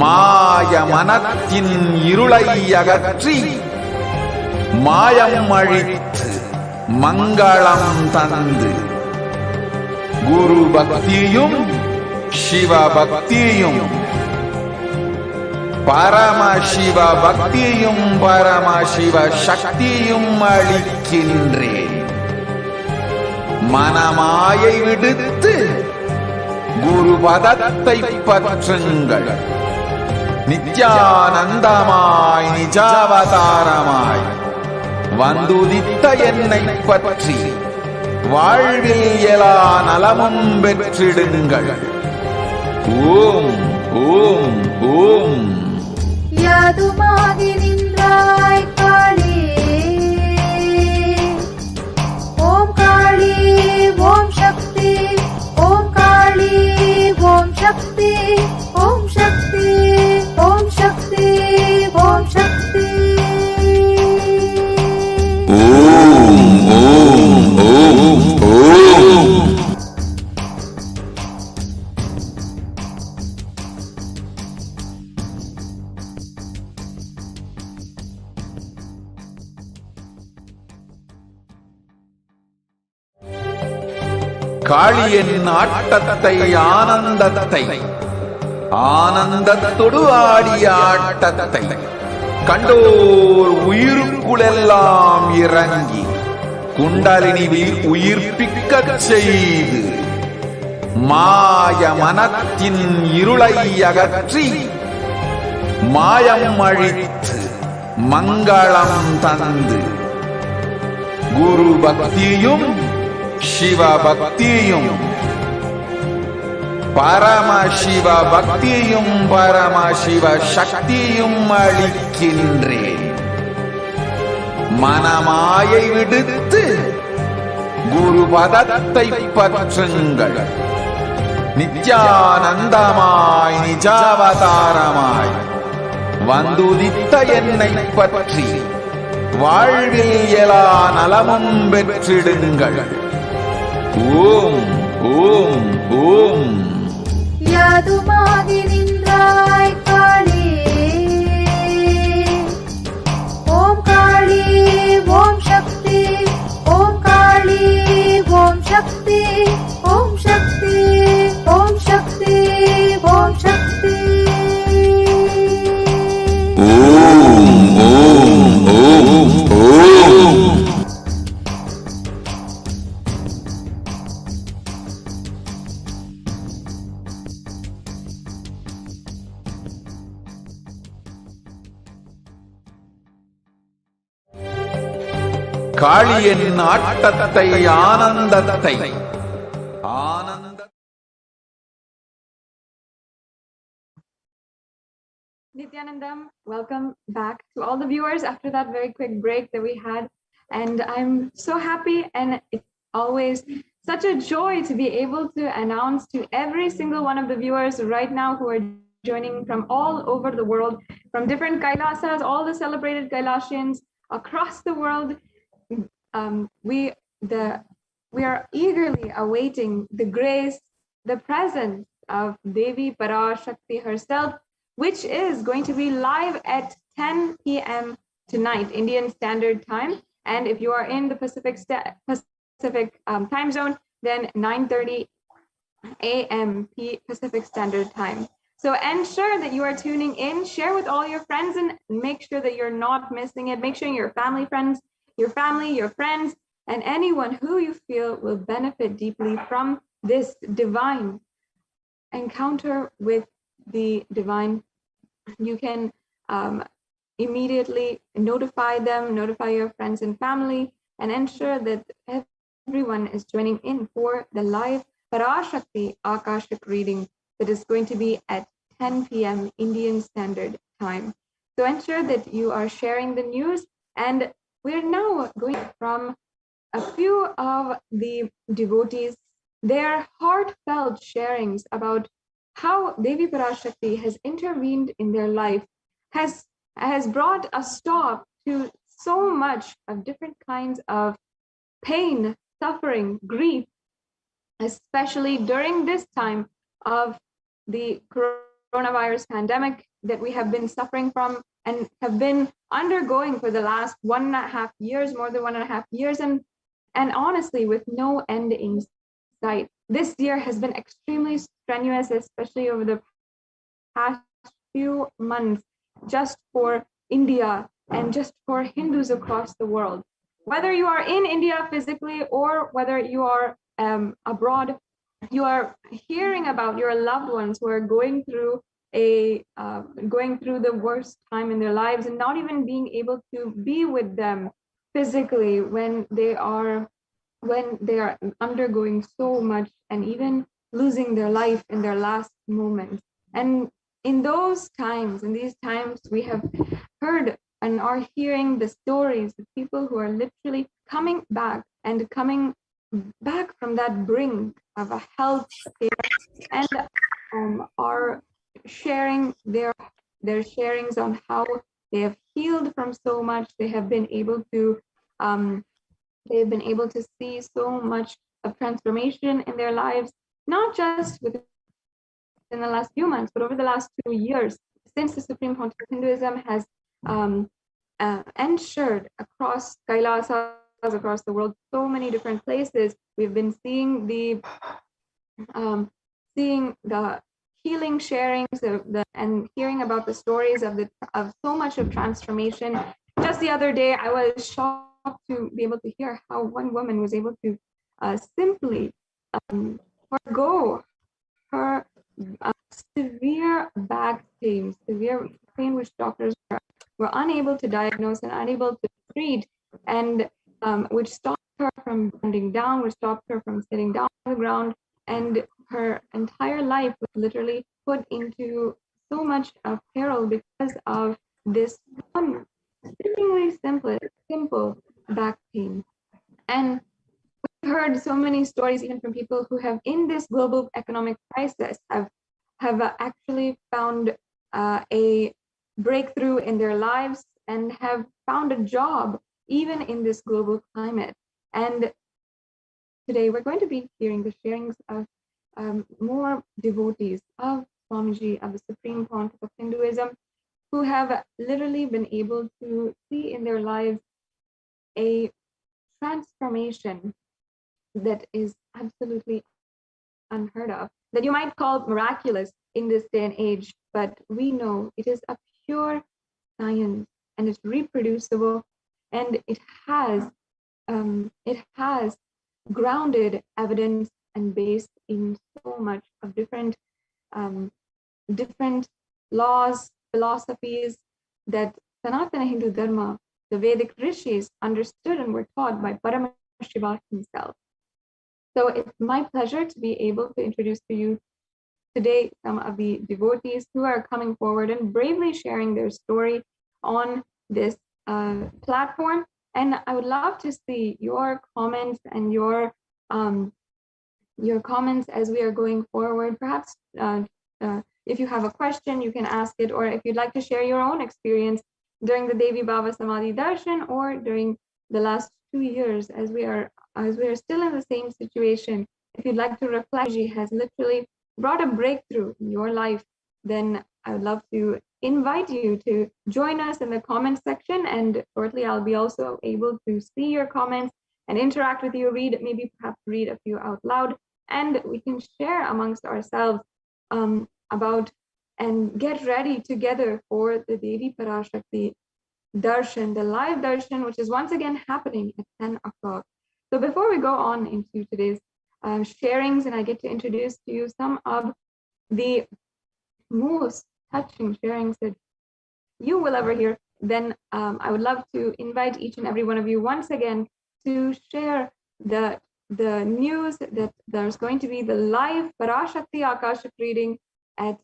மாய மனத்தின் இருளை அகற்றி மாயம் அழித்து மங்களம் தந்து குரு பக்தியும் சிவ பக்தியும் பரமசிவ பக்தியும் பரமசிவ சக்தியும் அளிக்கின்றேன். மனமாயை விடுத்து குரு பதத்தை பற்றுங்கள். நித்யானந்தமாய் நிஜாவதாரமாய் வந்துதித்த என்னை பற்றி வாழ்வில் எல்லா நலமும் பெற்றிடுங்கள். ஓம் ஓம் ஓம். யாதுமாகி நின்றாய் காளி, ஓம் காளி ஓம் சக்தி, ஓம் காளி ஓம் சக்தி, ஓம் சக்தி ஓம் சக்தி ஓம் சக்தி. ஓம் ஓம் ஓம் ஓம். காளியின் ஆட்டத்தை ஆனந்தத்தை ஆனந்தத்தொடு ஆடிய ஆட்டத்தை கண்டோர் உயிருக்குளெல்லாம் இறங்கி குண்டலினிவில் உயிர்ப்பிக்கச் செய்து மாய மனத்தின் இருளை அகற்றி மாயம் அழித்து மங்களம் தந்து குரு பக்தியும் சிவ பக்தியும் பரமசிவ பக்தியும் பரமசிவ சக்தியும் அளிக்கின்றேன். மனமாயை விடுத்து குரு பதத்தை பற்றுங்கள். நித்யானந்தமாய் நிஜாவதாரமாய் வந்துதித்த என்னை பற்றி வாழ்வில் எல்லா நலமும் பெற்றிடுங்கள். ஓம் ஓம் ஓம். யாதுமாகி நின்றாய் காளி, ஓம் காளி ஓம் சக்தி, ஓம் காளி ஓம் சக்தி, ஓம் சக்தி ஓம் சக்தி ஓம் சக்தி. ஓம் ஓம் ஓம் ஓம். காளியின் ஆட்டத்தை ஆனந்தத்தை ஆனந்த Nithyanandam, welcome back to all the viewers after that very quick break that we had. And I'm so happy, and it's always such a joy to be able to announce to every single one of the viewers right now who are joining from all over the world, from different Kailasas, all the celebrated Kailasians across the world. We are eagerly awaiting the grace, the presence of Devi Parashakti herself, which is going to be live at 10 p.m. tonight, Indian Standard Time. And if you are in the Pacific time zone, then 9:30 a.m. Pacific Standard Time. So ensure that you are tuning in, share with all your friends, and make sure that you're not missing it. Make sure your family, your friends, and anyone who you feel will benefit deeply from this divine encounter with the divine. You can immediately notify them, notify your friends and family, and ensure that everyone is joining in for the live Parashakti Akashic reading that is going to be at 10 p.m. Indian Standard Time. So ensure that you are sharing the news, and we're now going from a few of the devotees, their heartfelt sharings about how Devi Parashakti has intervened in their life, has brought a stop to so much of different kinds of pain, suffering, grief, especially during this time of the coronavirus pandemic that we have been suffering from and have been undergoing for the last 1.5 years, more than 1.5 years, and honestly with no end in sight. This year has been extremely strenuous, especially over the past few months, just for India and just for Hindus across the world. Whether you are in India physically or whether you are abroad, you are hearing about your loved ones who are going through the worst time in their lives and not even being able to be with them physically when they are undergoing so much and even losing their life in their last moments. And in these times, we have heard and are hearing the stories of people who are literally coming back from that brink of a health scare, and are sharing their sharings on how they have healed from so much. They have been able to see so much of transformation in their lives, not just within the last few months, but over the last 2 years, since the Supreme Council of Hinduism has ensured across Kailasas, across the world, so many different places. We've been seeing the healing sharings and hearing about the stories of so much of transformation. Just the other day, I was shocked to be able to hear how one woman was able to simply forgo her severe back pain, which doctors were unable to diagnose and unable to treat, and which stopped her from bending down, which stopped her from sitting down on the ground, and her entire life was literally put into so much of peril because of this one seemingly simple back pain. And we've heard so many stories even from people who have in this global economic crisis have actually found a breakthrough in their lives and have found a job even in this global climate. And today we're going to be hearing the sharings of more devotees of Swamiji, of the Supreme Pontiff of Hinduism, who have literally been able to see in their lives a transformation that is absolutely unheard of, that you might call miraculous in this day and age, but we know it is a pure science and it's reproducible, and it has grounded evidence and based in so much of different laws, philosophies that Sanatana Hindu Dharma, the Vedic rishis, understood and were taught by Paramashivoham himself. So it's my pleasure to be able to introduce to you today some of the devotees who are coming forward and bravely sharing their story on this platform. And I would love to see your comments and your comments as we are going forward. Perhaps if you have a question, you can ask it, or if you'd like to share your own experience during the Devi Baba Samadhi Darshan or during the last 2 years as we are still in the same situation. If you'd like to reflect, she has literally brought a breakthrough in your life, then I would love to invite you to join us in the comment section, and shortly I'll be also able to see your comments and interact with you, perhaps read a few out loud, and we can share amongst ourselves about and get ready together for the Devi Parashakti Darshan, the live darshan, which is once again happening at 10 o'clock. So before we go on into today's sharings, and I get to introduce to you some of the most touching sharings that you will ever hear, then I would love to invite each and every one of you once again to share the news that there's going to be the live Parashakti Akashic reading at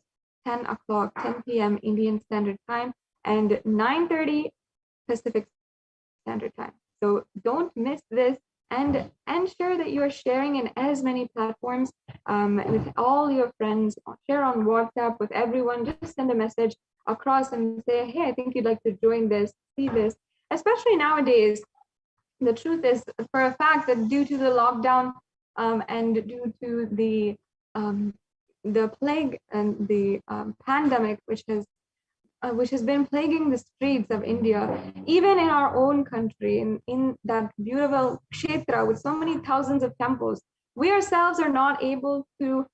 10 o'clock, 10 p.m. Indian Standard Time and 9:30 Pacific Standard Time. So don't miss this, and ensure that you're sharing in as many platforms with all your friends. Share on WhatsApp with everyone. Just send a message across and say, hey, I think you'd like to join this, see this. Especially nowadays, the truth is, for a fact, that due to the lockdown and due to the plague and the pandemic, which has been plaguing the streets of India, even in our own country, in that beautiful kshetra with so many thousands of temples, we ourselves are not able to,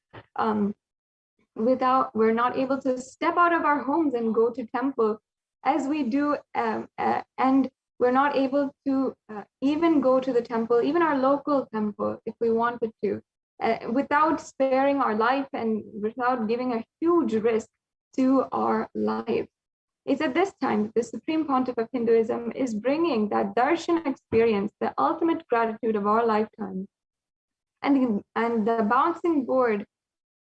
we're not able to step out of our homes and go to temple as we do, and we're not able to even go to the temple, even our local temple, if we wanted to, without sparing our life and without giving a huge risk to our lives. It's at this time that the Supreme Pontiff of Hinduism is bringing that darshan experience, the ultimate gratitude of our lifetime, and the bouncing board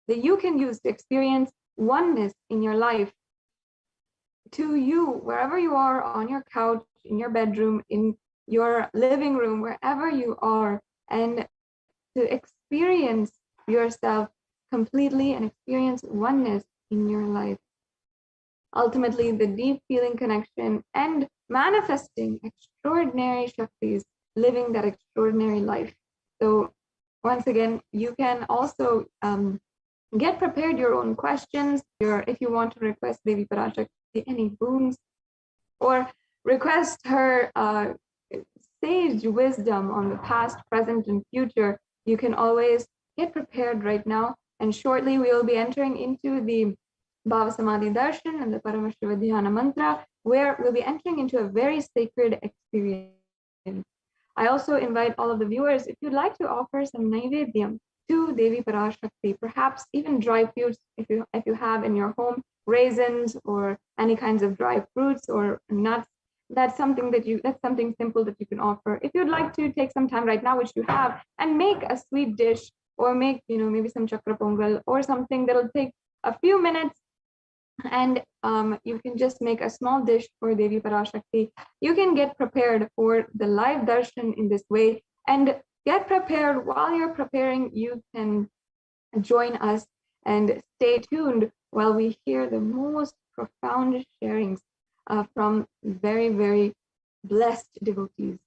that you can use to experience oneness in your life, to you, wherever you are, on your couch, in your bedroom, in your living room, wherever you are, and to experience yourself completely and experience oneness in your life. Ultimately, the deep feeling connection and manifesting extraordinary Shaktis, living that extraordinary life. So once again, you can also get prepared your own questions, if you want to request Devi Parashakti any boons, or request her sage wisdom on the past, present, and future, you can always get prepared right now. And shortly we will be entering into the Bhava Samadhi Darshan and the Paramashivoham mantra, where we'll be entering into a very sacred experience. I also invite all of the viewers, if you'd like to offer some Naivedyam to Devi Parashakti, perhaps even dry fruits, if you have in your home, raisins or any kinds of dry fruits or nuts, that's something simple that you can offer. If you'd like to take some time right now, which you have, and make a sweet dish or make, maybe some chakra pongal or something that'll take a few minutes. And you can just make a small dish for Devi Parashakti. You can get prepared for the live darshan in this way, and get prepared. While you're preparing, you can join us and stay tuned while we hear the most profound sharings from very, very blessed devotees.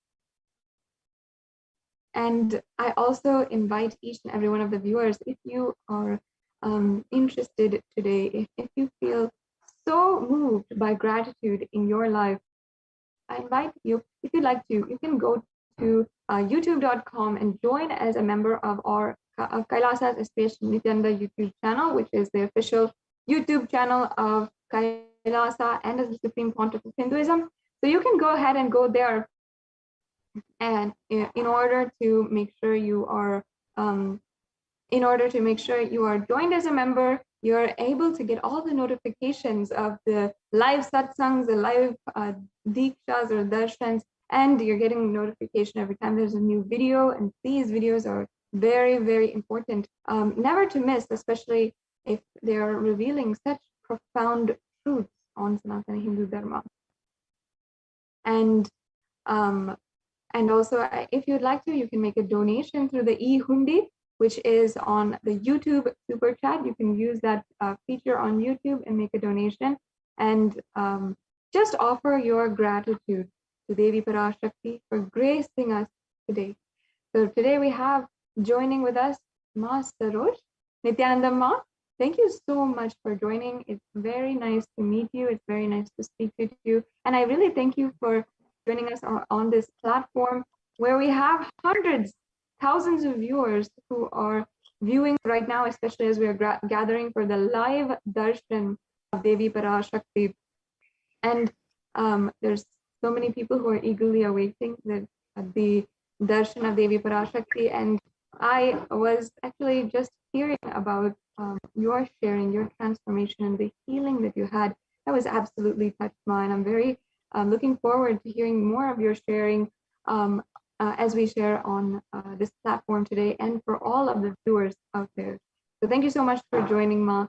And I also invite each and every one of the viewers, if you are interested today, if you feel so moved by gratitude in your life, I invite you, if you'd like to, you can go to youtube.com and join as a member of our Kailasa's HDH Nithyananda YouTube channel, which is the official YouTube channel of Kailasa and as the Supreme Pontiff of Hinduism. So you can go ahead and go there, and in order to make sure you are joined as a member, you're able to get all the notifications of the live satsangs, the live dikshas or darshans, and you're getting notification every time there's a new video. And these videos are very, very important, never to miss, especially if they are revealing such profound truths on Sanatana Hindu Dharma. And also, if you'd like to, you can make a donation through the e-hundi, which is on the YouTube super chat. You can use that feature on YouTube and make a donation, and just offer your gratitude to Devi Parashakti for gracing us today. So today we have joining with us Ma Saroj, Nithyananda Ma. Thank you so much for joining. It's very nice to meet you. It's very nice to speak to you. And I really thank you for joining us on this platform where we have hundreds, thousands of viewers who are viewing right now, especially as we are gathering for the live darshan of Devi Parashakti. And there's so many people who are eagerly awaiting the darshan of Devi Parashakti. And I was actually just hearing about your sharing, your transformation, and the healing that you had. That was absolutely touched mine. I'm very looking forward to hearing more of your sharing as we share on this platform today, and for all of the viewers out there. So thank you so much for joining, Ma.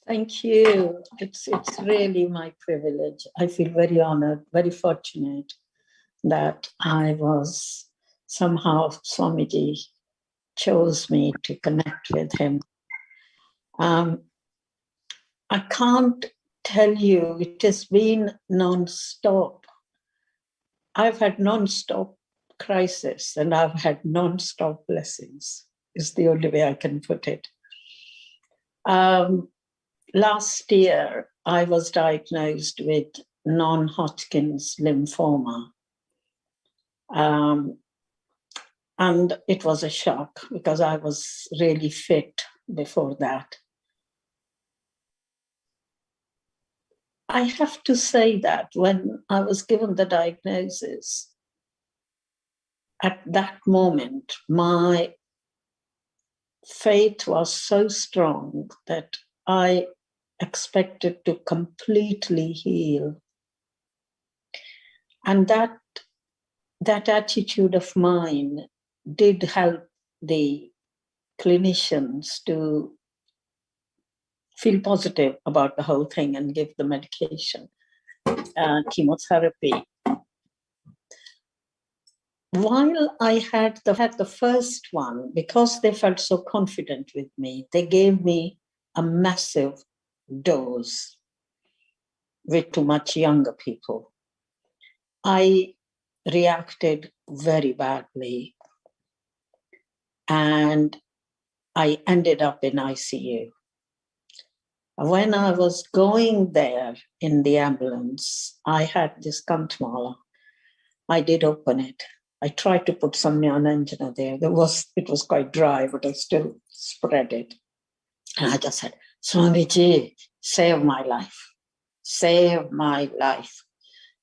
Thank you. It's really my privilege. I feel very honored, very fortunate that I was somehow, Swamiji chose me to connect with him. I can't tell you, it has been non-stop. I've had non-stop crisis and I've had non-stop blessings, is the only way I can put it. Last year, I was diagnosed with non-Hodgkin's lymphoma. And it was a shock because I was really fit before that. I have to say that when I was given the diagnosis, at that moment, my faith was so strong that I expected to completely heal. And that attitude of mine did help the clinicians to feel positive about the whole thing and give the medication, chemotherapy. While I had the first one, because they felt so confident with me, they gave me a massive dose with too much younger people. I reacted very badly and I ended up in ICU. When I was going there in the ambulance, I had this kantmala. I did open it. I tried to put some Jnananjana there. It was quite dry, but I still spread it. And I just said, Swamiji, save my life. Save my life.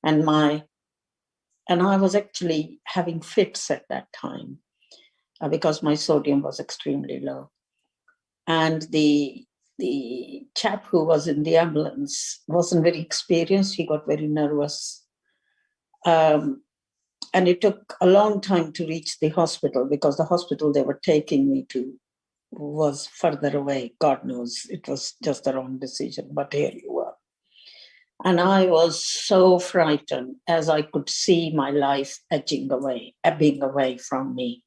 And I was actually having fits at that time because my sodium was extremely low. And the chap who was in the ambulance wasn't very experienced. He got very nervous. And it took a long time to reach the hospital because the hospital they were taking me to was further away. God knows it was just the wrong decision, but here you were. And I was so frightened as I could see my life ebbing away from me.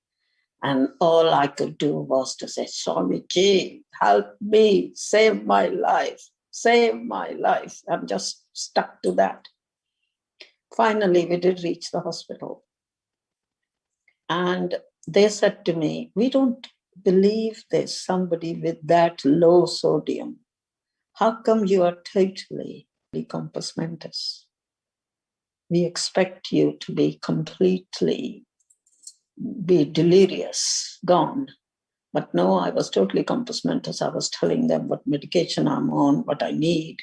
And all I could do was to say, Swamiji, help me, save my life, save my life. I'm just stuck to that. Finally, we did reach the hospital. And they said to me, we don't believe there's somebody with that low sodium. How come you are totally compos mentis? We expect you to be completely delirious, gone. But no, I was totally compos mentis. I was telling them what medication I'm on, what I need,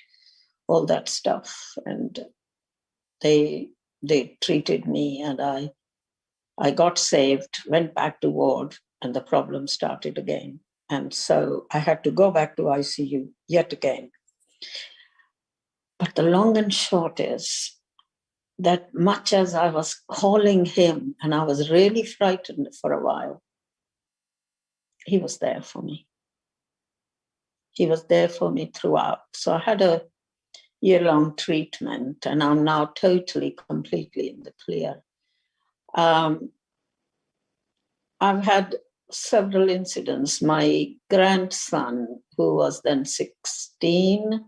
all that stuff. And they treated me, and I got saved, went back to ward, and the problem started again. And so I had to go back to ICU yet again. But the long and short is that much as I was calling him and I was really frightened for a while, he was there for me. He was there for me throughout. So I had a year-long treatment, and I'm now totally, completely in the clear. I've had several incidents. My grandson, who was then 16,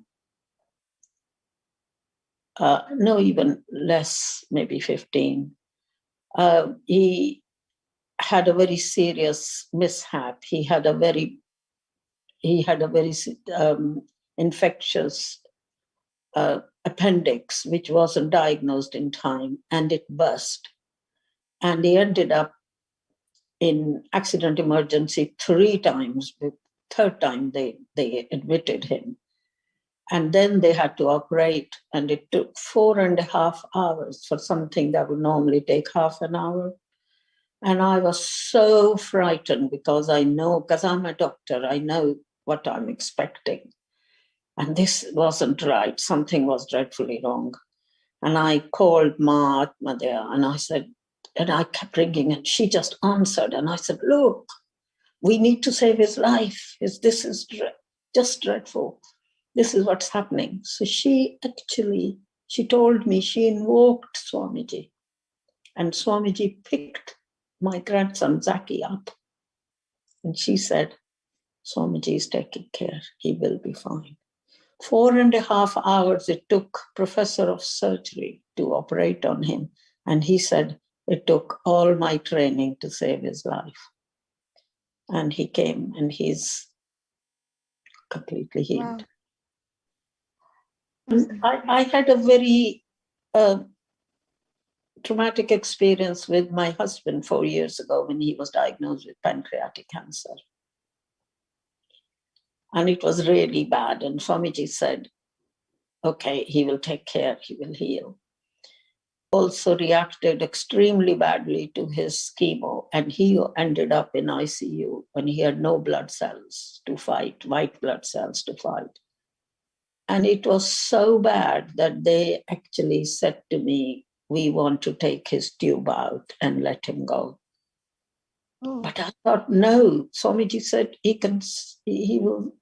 no, even less, maybe 15, he had a very serious mishap. He had a very infectious appendix, which wasn't diagnosed in time, and it burst. And he ended up in accident emergency 3 times. The 3rd time they admitted him. And then they had to operate, and it took 4.5 hours for something that would normally take half an hour. And I was so frightened because I know, because I'm a doctor, I know what I'm expecting. And this wasn't right. Something was dreadfully wrong. And I called Mahatma there, and I said, and I kept ringing, and she just answered. And I said, look, we need to save his life. This is just dreadful. This is what's happening. So she told me, she invoked Swamiji. And Swamiji picked my grandson Zaki up. And she said, Swamiji is taking care. He will be fine. 4.5 hours it took professor of surgery to operate on him. And he said, it took all my training to save his life. And he came, and he's completely healed. Wow. I had a very traumatic experience with my husband 4 years ago when he was diagnosed with pancreatic cancer. And it was really bad. And Swamiji said, okay, he will take care, he will heal. Also reacted extremely badly to his chemo, and he ended up in ICU when he had no blood cells to fight, white blood cells to fight. And it was so bad that they actually said to me, we want to take his tube out and let him go. Oh. But I thought, no, Swamiji said he will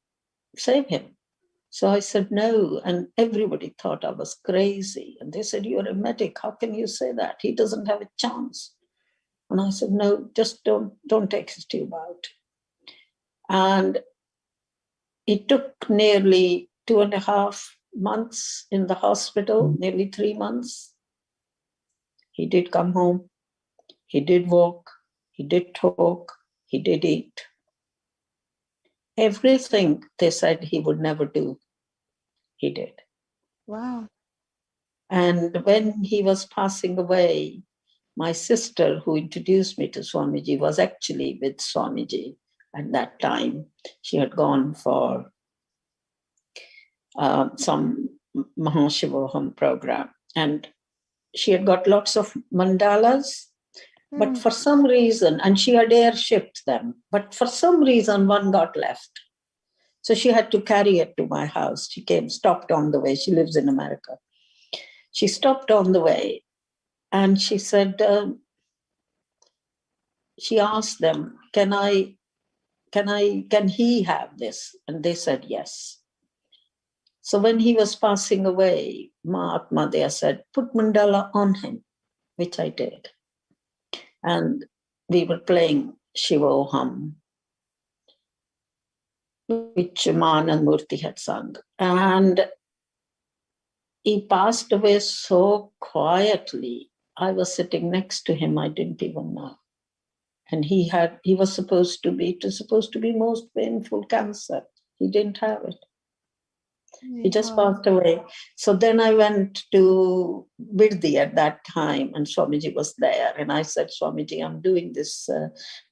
save him. So I said, no. And everybody thought I was crazy. And they said, you're a medic. How can you say that? He doesn't have a chance. And I said, no, just don't take his tube out. And it took nearly 2.5 months in the hospital, nearly 3 months. He did come home. He did walk. He did talk. He did eat. Everything they said he would never do, he did. Wow. And when he was passing away, my sister, who introduced me to Swamiji, was actually with Swamiji at that time. She had gone for some Paramashivoham program, and she had got lots of mandalas, but for some reason, and she had airshipped them, but for some reason one got left. So she had to carry it to my house. She stopped on the way. She lives in America. She stopped on the way, And she said, she asked them, can he have this? And they said yes. So when he was passing away, Mahatma there said, put mandala on him, which I did. And we were playing Shivoham, which Anand Murthy had sung. And he passed away so quietly. I was sitting next to him, I didn't even know. And he was supposed to be most painful cancer. He didn't have it. He just passed away. So then I went to Birdi at that time, and Swamiji was there. And I said, Swamiji, I'm doing this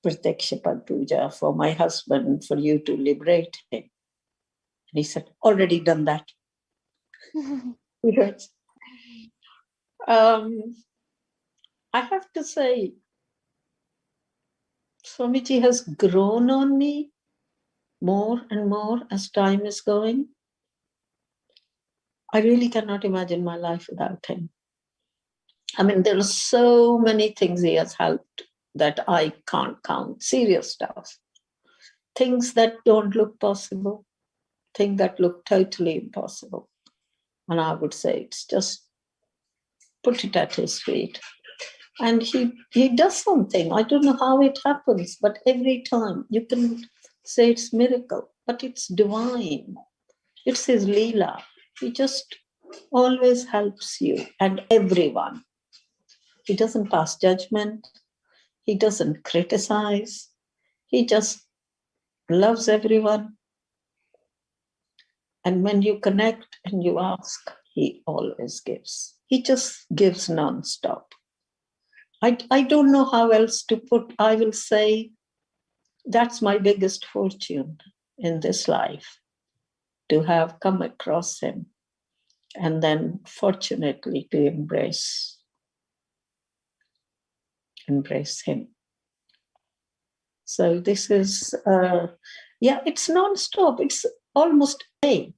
Pratyaksha Pad Puja for my husband, for you to liberate him. And he said, already done that. Yes. I have to say, Swamiji has grown on me more and more as time is going. I really cannot imagine my life without him. I mean, there are so many things he has helped that I can't count. Serious stuff. Things that don't look possible. Things that look totally impossible. And I would say it's just put it at his feet. And he does something. I don't know how it happens, but every time you can say it's miracle, but it's divine. It's his Leela. He just always helps you and everyone. He doesn't pass judgment. He doesn't criticize. He just loves everyone. And when you connect and you ask, he always gives. He just gives non-stop. I don't know how else to put. I will say that's my biggest fortune in this life, to have come across him and then fortunately to embrace him. So this is, it's non-stop. It's almost a day.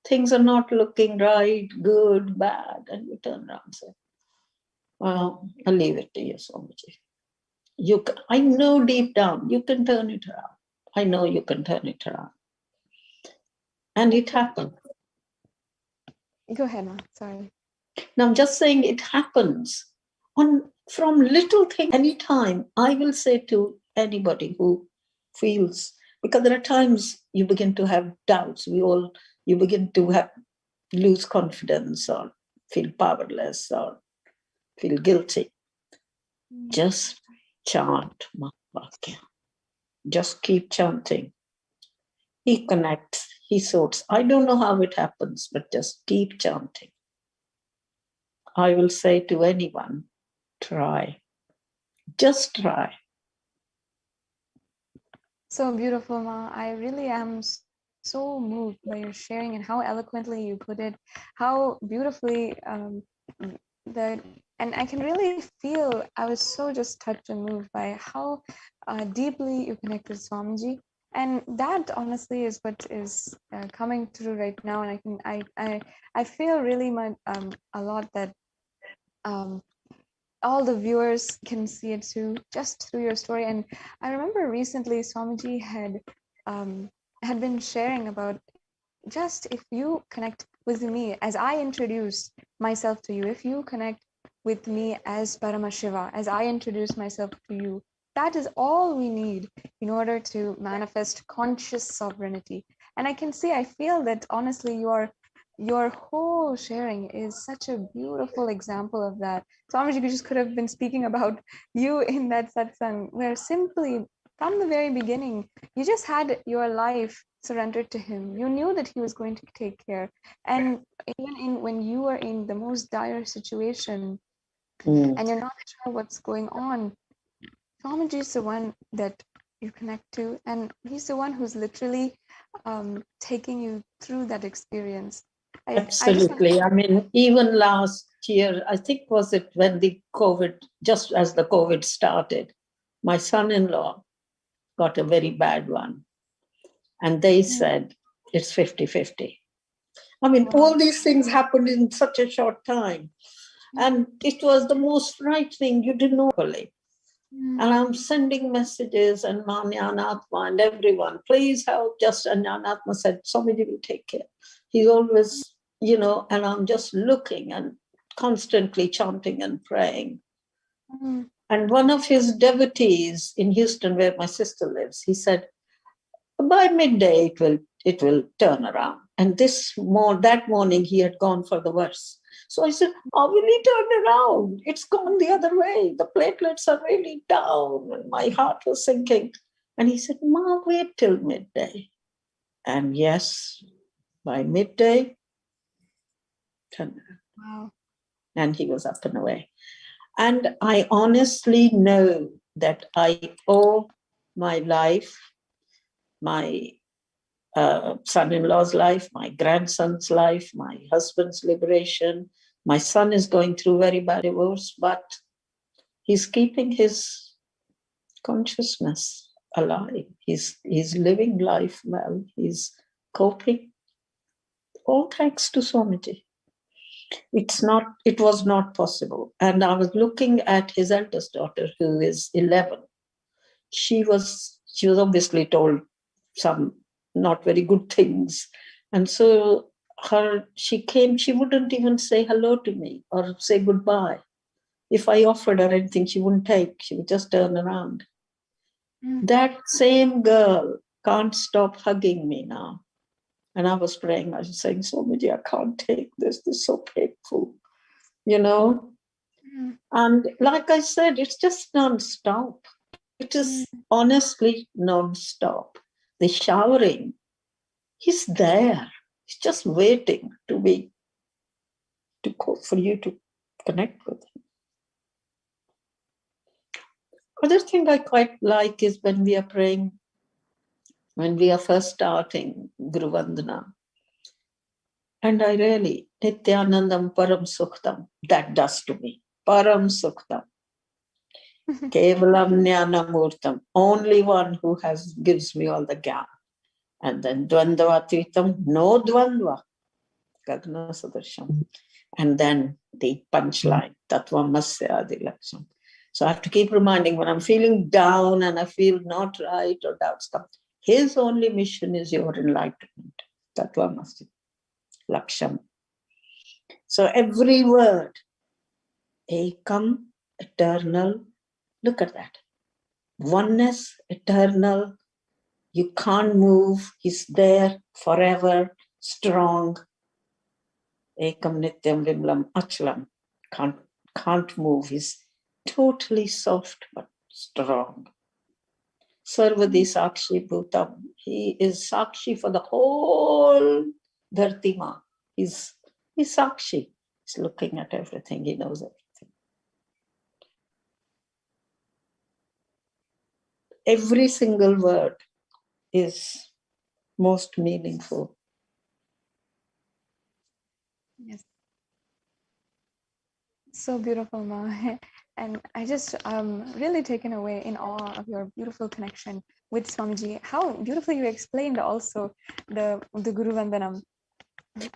Things are not looking right, good, bad, and you turn around and say, well, I'll leave it to you, Swamiji. I know deep down you can turn it around. I know you can turn it around. And it happened. Go ahead, Ma. Sorry. Now I'm just saying it happens from little things. Anytime I will say to anybody who feels, because there are times you begin to have doubts, you begin to lose confidence or feel powerless or feel guilty. Just chant Mahavakya. Just keep chanting. He connects, he sorts. I don't know how it happens, but just keep chanting. I will say to anyone, try. Just try. So beautiful, Ma. I really am so moved by your sharing and how eloquently you put it, how beautifully and I can really feel, I was so just touched and moved by how deeply you connect with Swamiji. And that honestly is what is coming through right now. And I feel really much a lot that all the viewers can see it too, just through your story. And I remember recently Swamiji had been sharing about, just if you connect with me as I introduce myself to you, if you connect with me as Paramashiva, as I introduce myself to you, that is all we need in order to manifest conscious sovereignty. And I can see, I feel that honestly your whole sharing is such a beautiful example of that. Swamiji just could have been speaking about you in that satsang, where simply from the very beginning, you just had your life surrendered to him. You knew that he was going to take care. And even when you were in the most dire situation and you're not sure what's going on, Swamiji is the one that you connect to, and he's the one who's literally taking you through that experience. Absolutely. I mean, even last year, I think was it when just as the COVID started, my son-in-law got a very bad one. And they said, it's 50-50. I mean, all these things happened in such a short time. And it was the most frightening, you didn't know. And I'm sending messages and Manyanatma and everyone, please help. Just Anyanatma said, somebody will take care. He's always, and I'm just looking and constantly chanting and praying. And one of his devotees in Houston, where my sister lives, he said, by midday it will turn around. And that morning he had gone for the verse. So I said, how will he turn around? It's gone the other way. The platelets are really down. And my heart was sinking. And he said, Ma, wait till midday. And yes, by midday, turned around. Wow. And he was up and away. And I honestly know that I owe my life, my son-in-law's life, my grandson's life, my husband's liberation. My son is going through very bad divorce, but he's keeping his consciousness alive. He's living life well. He's coping. All thanks to Swamiji. It was not possible. And I was looking at his eldest daughter, who is 11. She was obviously told some not very good things. And so she came, she wouldn't even say hello to me or say goodbye. If I offered her anything, she wouldn't take, she would just turn around. That same girl can't stop hugging me now. And I was praying, I was saying, Swamiji, I can't take this is so painful, And like I said, it's just non-stop. It is honestly non-stop. The showering, he's there. He's just waiting for you to connect with him. Other thing I quite like is when we are praying, when we are first starting Guru Vandana. And I really, Nithyanandam Paramashivoham, that does to me. Paramashivoham. Kevalam Jnanamurtam, only one who gives me all the gyan. And then Dvandvatvitam, no Dvandva, Gagna Sadarsham. And then the punchline, Tattvamasya Adilaksham. So I have to keep reminding when I'm feeling down and I feel not right or doubts come, his only mission is your enlightenment. Tattvamasya Laksham. So every word, Ekam, eternal, look at that. Oneness, eternal, you can't move, he's there forever, strong. Ekam Nityam Vimlam Achalam, can't move, he's totally soft but strong. Sarvadi Sakshi Bhutam, he is Sakshi for the whole Dhartima. He's Sakshi, he's looking at everything, he knows everything. Every single word is most meaningful. Yes. So beautiful, Ma. And I just really taken away in awe of your beautiful connection with Swamiji. How beautifully you explained also the Guru Vandanam.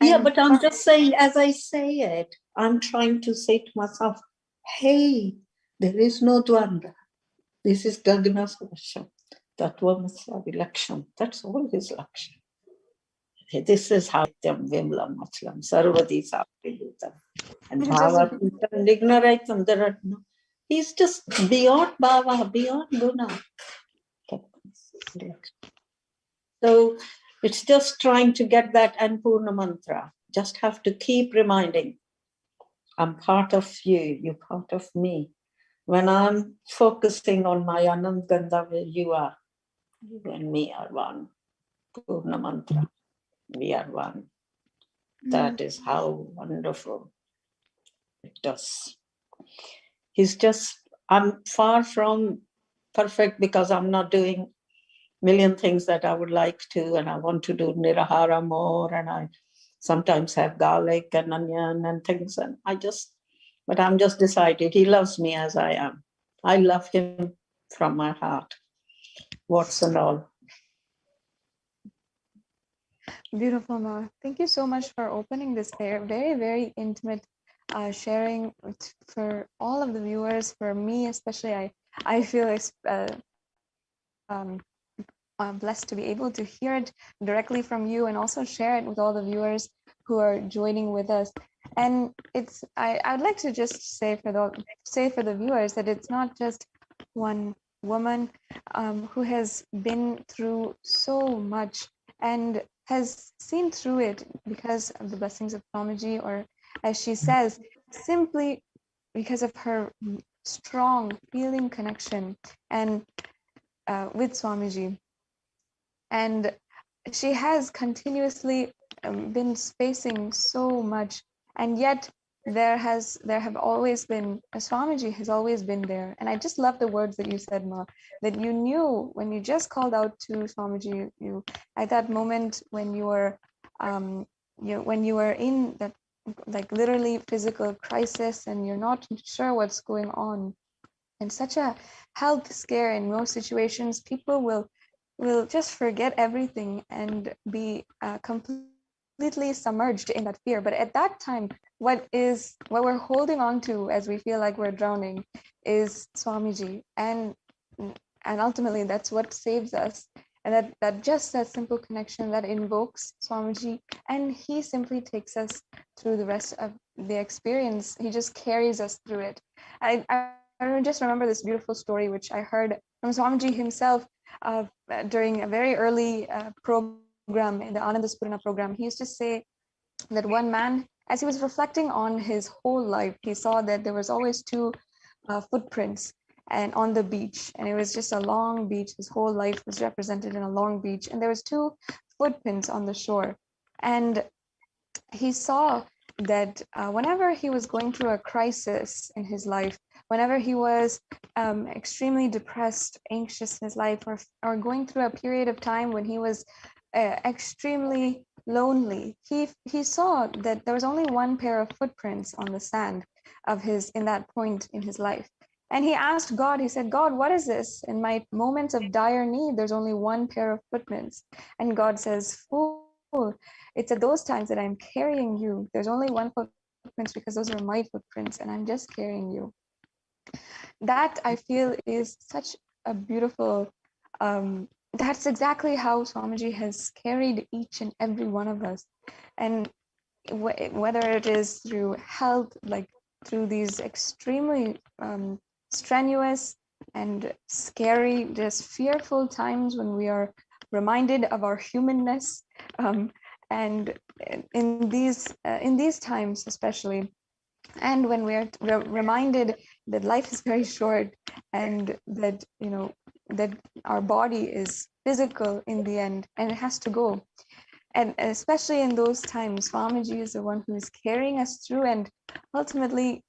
Yeah, but I'm just saying, as I say it, I'm trying to say to myself, hey, there is no Dvanda. This is Gagna Sadasham. Tattvamasya Vilaksham. That's all his Laksham. This is how Vimlam Achlam, Sarvadi Sakrilutam. And Bhava and ignoratum, there are no. He's just beyond Bhava, beyond Guna. So it's just trying to get that Anpurna mantra. Just have to keep reminding, I'm part of you, you're part of me. When I'm focusing on my Anand Gandha, where you are, you and me are one. Purna mantra, we are one. That is how wonderful it does. I'm far from perfect because I'm not doing million things that I would like to, and I want to do Nirahara more, and I sometimes have garlic and onion and things, and but I'm just decided he loves me as I am. I love him from my heart, warts and all. Beautiful, Ma. Thank you so much for opening this very, very intimate sharing for all of the viewers, for me especially. I feel um, I'm blessed to be able to hear it directly from you and also share it with all the viewers who are joining with us. And I'd like to just say for the viewers that it's not just one woman who has been through so much and has seen through it because of the blessings of Swamiji, or as she says, simply because of her strong feeling connection and with Swamiji. And she has continuously been spacing so much, and yet there have always been, Swamiji has always been there. And I just love the words that you said, Ma, that you knew when you just called out to Swamiji, you at that moment when you were when you were in that like literally physical crisis and you're not sure what's going on, and such a health scare. In most situations, people will just forget everything and be completely submerged in that fear. But at that time, what we're holding on to as we feel like we're drowning is Swamiji, and ultimately that's what saves us. And that just that simple connection that invokes Swamiji, and he simply takes us through the rest of the experience. He just carries us through it. I just remember this beautiful story which I heard from Swamiji himself during a very early program in the Anandaspurna program. He used to say that one man, as he was reflecting on his whole life, he saw that there was always two footprints and on the beach, and it was just a long beach. His whole life was represented in a long beach, and there was two footprints on the shore. And he saw that whenever he was going through a crisis in his life, whenever he was extremely depressed, anxious in his life, or going through a period of time when he was extremely lonely, he saw that there was only one pair of footprints on the sand of his in that point in his life. And he asked God, he said, God, what is this? In my moments of dire need, there's only one pair of footprints. And God says, fool, it's at those times that I'm carrying you. There's only one footprints because those are my footprints, and I'm just carrying you. That I feel is such a beautiful, that's exactly how Swamiji has carried each and every one of us. And whether it is through health, like through these extremely strenuous and scary, just fearful times when we are reminded of our humanness, and in these times especially, and when we're reminded that life is very short, and that that our body is physical in the end and it has to go. And especially in those times, Swamiji is the one who is carrying us through, and ultimately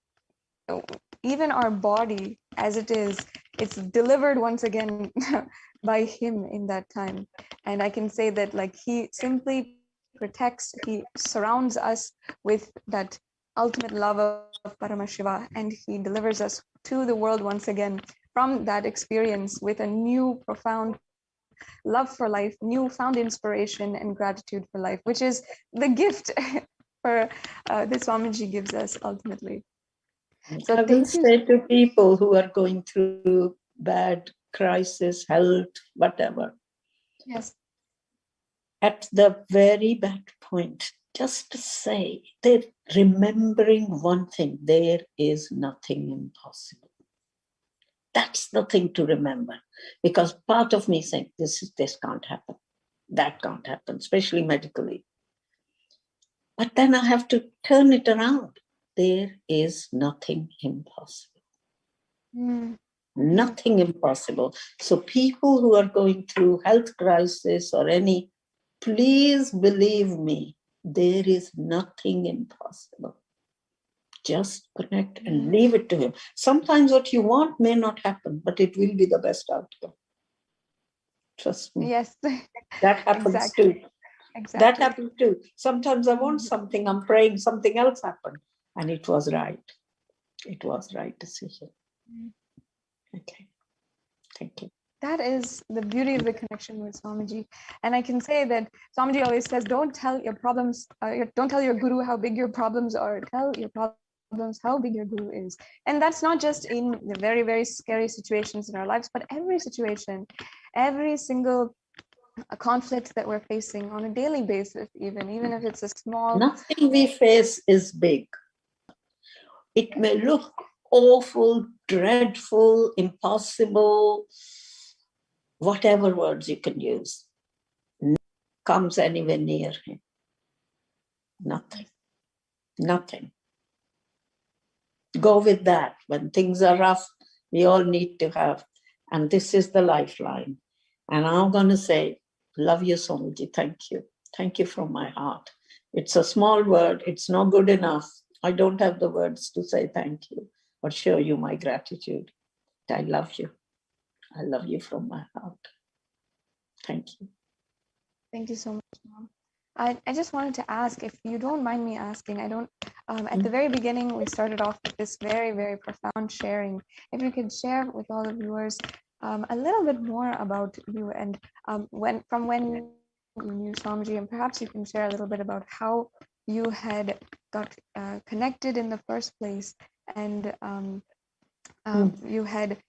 even our body as it is, it's delivered once again by him in that time. And I can say that like he simply protects, he surrounds us with that ultimate love of Paramashiva, and he delivers us to the world once again from that experience with a new profound love for life, newfound inspiration and gratitude for life, which is the gift for that Swamiji gives us ultimately. So I will say to people who are going through bad crisis, health, whatever. Yes. At the very bad point, just to say, they're remembering one thing: there is nothing impossible. That's the thing to remember, because part of me saying this can't happen, that can't happen, especially medically. But then I have to turn it around. There is nothing impossible. Nothing impossible. So people who are going through health crisis or any, please believe me, there is nothing impossible. Just connect and leave it to him. Sometimes what you want may not happen, but it will be the best outcome. Trust me. Yes. That happens Exactly. too. Exactly. That happens too. Sometimes I want something, I'm praying, something else happened, and it was right. It was right decision. Okay. Thank you. That is the beauty of the connection with Swamiji. And I can say that Swamiji always says, don't tell your problems, don't tell your guru how big your problems are. Tell your problems problems, how big your guru is. And that's not just in the very, very scary situations in our lives, but every situation, every single conflict that we're facing on a daily basis, even if it's a small. Nothing we face is big. It may look awful, dreadful, impossible, whatever words you can use, comes anywhere near him. Nothing. Nothing. Go with that. When things are rough, we all need to have, and this is the lifeline. And I'm going to say, love you, Swamiji. Thank you. Thank you from my heart. It's a small word. It's not good enough. I don't have the words to say thank you or show you my gratitude. I love you. I love you from my heart. Thank you. Thank you so much, Mom. I just wanted to ask, if you don't mind me asking, I don't, at the very beginning, we started off with this very, very profound sharing. If you could share with all the viewers a little bit more about you and when you knew Swamiji, and perhaps you can share a little bit about how you had got connected in the first place, and you had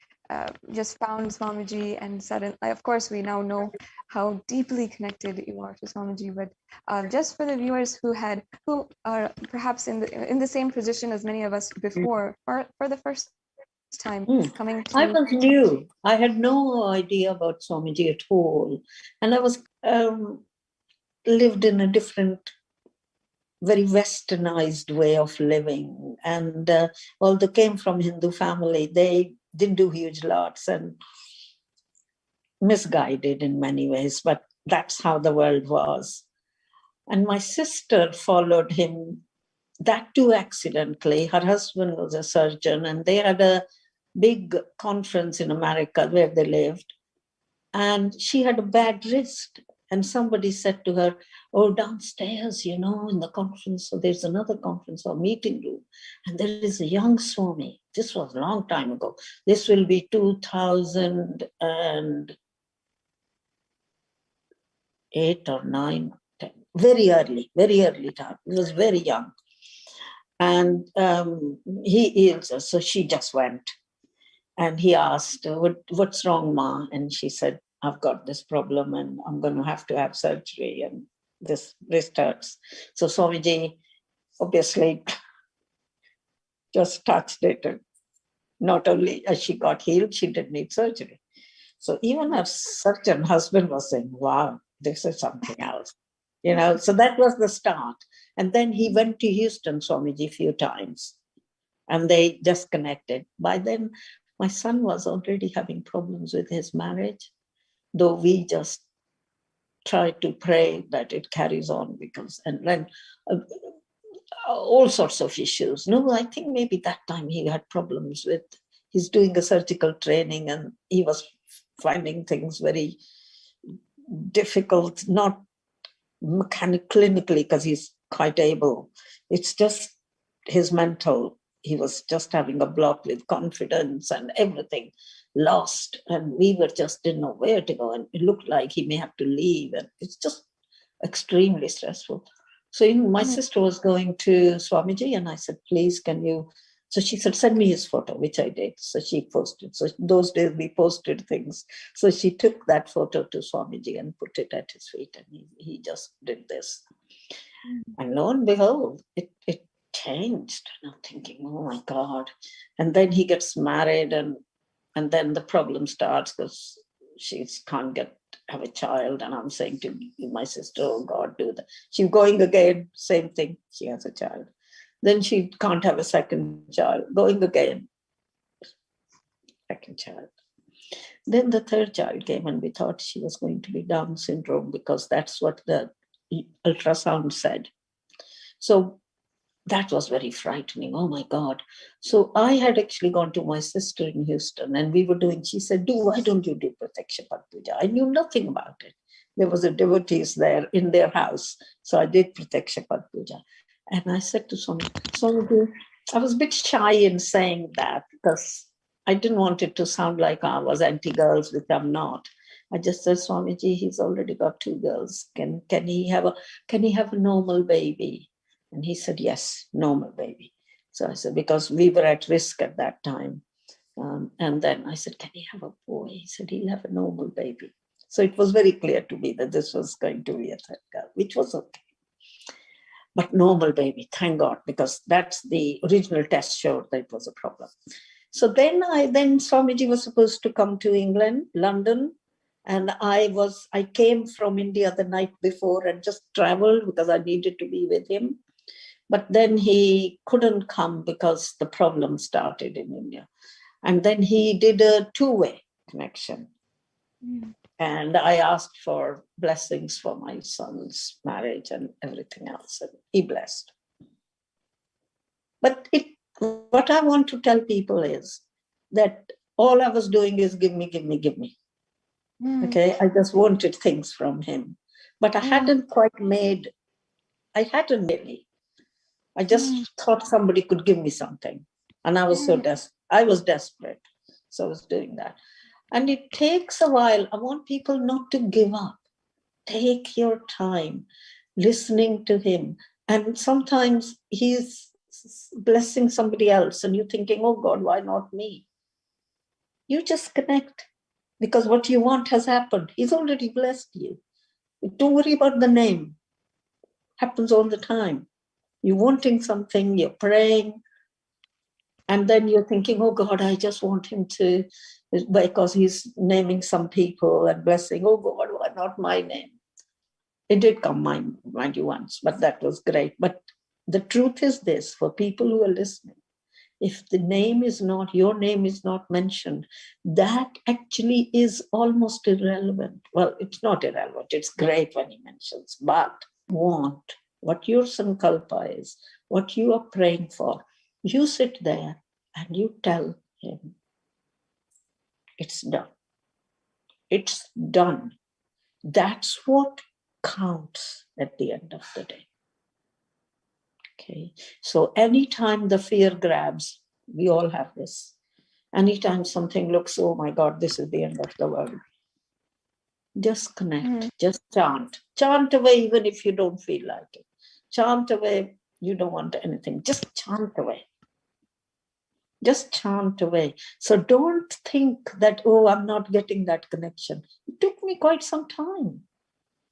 just found Swamiji, and suddenly, of course, we now know how deeply connected you are to Swamiji, but just for the viewers who are perhaps in the same position as many of us before, or for the first time coming to... I was new. I had no idea about Swamiji at all. And I was lived in a different, very westernized way of living. And although came from Hindu family, they didn't do huge lots and misguided in many ways, but that's how the world was. And my sister followed him, that too accidentally. Her husband was a surgeon, and they had a big conference in America where they lived. And she had a bad wrist. And somebody said to her, oh, downstairs, in the conference, so there's another conference or meeting room. And there is a young Swami. This was a long time ago. This will be 2008 or 9, 10. Very early time. He was very young. And he heals her. So she just went. And he asked, what's wrong, Ma? And she said, I've got this problem and I'm going to have surgery and this wrist hurts. So Swamiji obviously just touched it. And not only as she got healed, she didn't need surgery. So even her surgeon husband was saying, wow, this is something else. So that was the start. And then he went to Houston, Swamiji, a few times. And they just connected. By then, my son was already having problems with his marriage, though we just try to pray that it carries on, and then all sorts of issues. No, I think maybe that time he had problems with, he's doing a surgical training and he was finding things very difficult, not clinically, because he's quite able. It's just his mental. He was just having a block with confidence and everything lost. And we didn't know where to go. And it looked like he may have to leave. And it's just extremely stressful. So my sister was going to Swamiji and I said, please, can you? So she said, send me his photo, which I did. So she posted. So those days we posted things. So she took that photo to Swamiji and put it at his feet. And he just did this. And lo and behold, it changed. And I'm thinking, oh my God. And then he gets married and then the problem starts because she can't have a child. And I'm saying to my sister, oh God, do that. She's going again, same thing. She has a child. Then she can't have a second child, going again, second child. Then the third child came and we thought she was going to be Down syndrome because that's what the ultrasound said. So that was very frightening. Oh my God. So I had actually gone to my sister in Houston and she said, why don't you do Pratyaksha Pad Puja? I knew nothing about it. There was a devotees there in their house. So I did Pratyaksha Pad Puja. And I said to Swamiji, I was a bit shy in saying that because I didn't want it to sound like I was anti-girls, which I'm not. I just said, Swamiji, he's already got 2 girls. Can he have a normal baby? And he said, yes, normal baby. So I said, because we were at risk at that time. And then I said, can he have a boy? He said, he'll have a normal baby. So it was very clear to me that this was going to be a third girl, which was okay. But normal baby, thank God, because that's the original test showed that it was a problem. So then Swamiji was supposed to come to England, London, and I came from India the night before and just traveled because I needed to be with him. But then he couldn't come because the problem started in India. And then he did a two-way connection. And I asked for blessings for my son's marriage and everything else, and he blessed. But what I want to tell people is that all I was doing is give me, give me, give me. Okay, I just wanted things from him. But I hadn't really. I just thought somebody could give me something. And I was desperate. So I was doing that. And it takes a while. I want people not to give up. Take your time listening to him. And sometimes he's blessing somebody else and you're thinking, oh God, why not me? You just connect because what you want has happened. He's already blessed you. Don't worry about the name. Happens all the time. You're wanting something, you're praying, and then you're thinking, oh God, I just want him to, because he's naming some people and blessing, oh God, why not my name? It did come, mind you, once, but that was great. But the truth is this, for people who are listening, if the name is not, your name is not mentioned, that actually is almost irrelevant. Well, it's not irrelevant, it's great when he mentions, but want what your sankalpa is, what you are praying for. You sit there and you tell him, it's done. It's done. That's what counts at the end of the day. Okay, so anytime the fear grabs, we all have this. Anytime something looks, oh my God, this is the end of the world. Just connect, just chant. Chant away even if you don't feel like it. Chant away, you don't want anything. Just chant away. Just chant away. So don't think that, oh, I'm not getting that connection. It took me quite some time.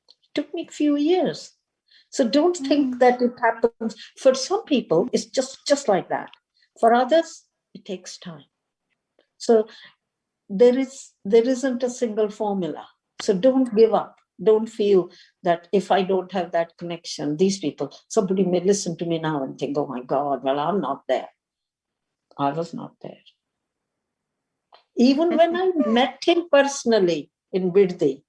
It took me a few years. So don't think that it happens. For some people, it's just like that. For others, it takes time. So there isn't a single formula. So don't give up. Don't feel that if I don't have that connection, these people, somebody may listen to me now and think, oh my God, well, I'm not there. I was not there. Even when I met him personally in Biddi,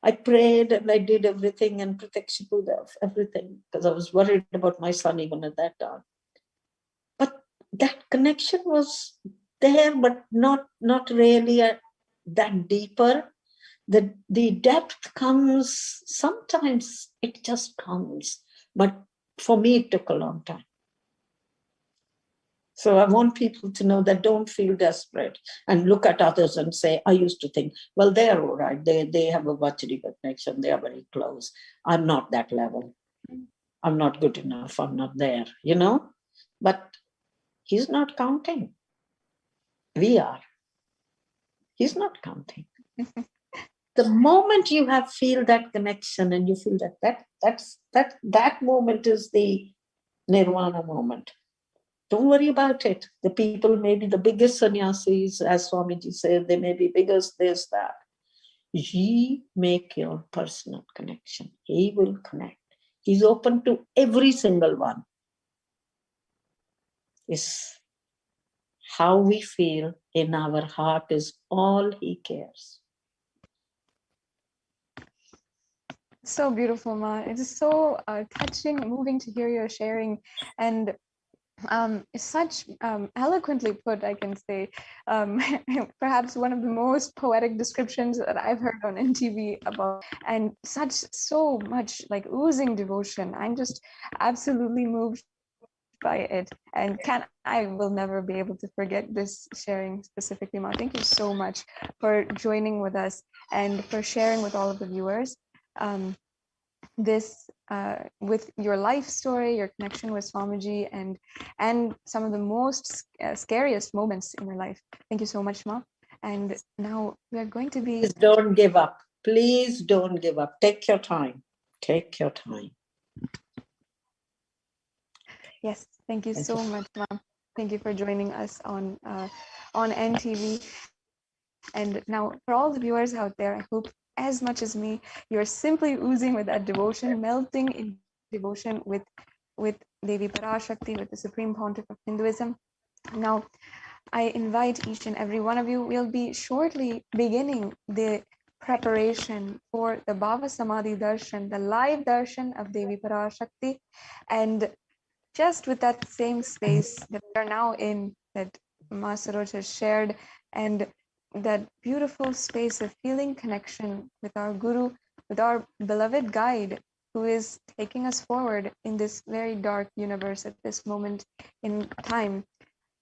I prayed and I did everything and protection of everything because I was worried about my son even at that time. But that connection was there, but not really that deeper. The depth comes, sometimes it just comes. But for me, it took a long time. So I want people to know that don't feel desperate and look at others and say, I used to think, well, they're all right. They have a Vachari connection. They are very close. I'm not that level. I'm not good enough. I'm not there, But he's not counting. We are. He's not counting. The moment you feel that connection and you feel that moment is the nirvana moment. Don't worry about it. The people may be the biggest sannyasis, as Swamiji said, they may be biggest this, that. Ye make your personal connection. He will connect. He's open to every single one. It's how we feel in our heart is all he cares. So beautiful, Ma. It is so touching, moving to hear your sharing, and such eloquently put, I can say. Perhaps one of the most poetic descriptions that I've heard on NTV about, and so much like oozing devotion. I'm just absolutely moved by it, and I will never be able to forget this sharing specifically, Ma. Thank you so much for joining with us and for sharing with all of the viewers. this with your life story, your connection with Swamiji, and some of the most scariest moments in your life. Thank you so much, Ma. And now we are going to be... Please don't give up. Please don't give up. Take your time. Take your time. Yes, thank you Thank so you. much, ma'am. Thank you for joining us on NTV. And now, for all the viewers out there, I hope as much as me, you're simply oozing with that devotion, melting in devotion with Devi Parashakti, with the Supreme Pontiff of Hinduism. Now, I invite each and every one of you. We'll be shortly beginning the preparation for the Bhava Samadhi Darshan, the live darshan of Devi Parashakti. And just with that same space that we are now in, that Ma Saroj has shared, and that beautiful space of feeling connection with our Guru, with our beloved guide, who is taking us forward in this very dark universe at this moment in time.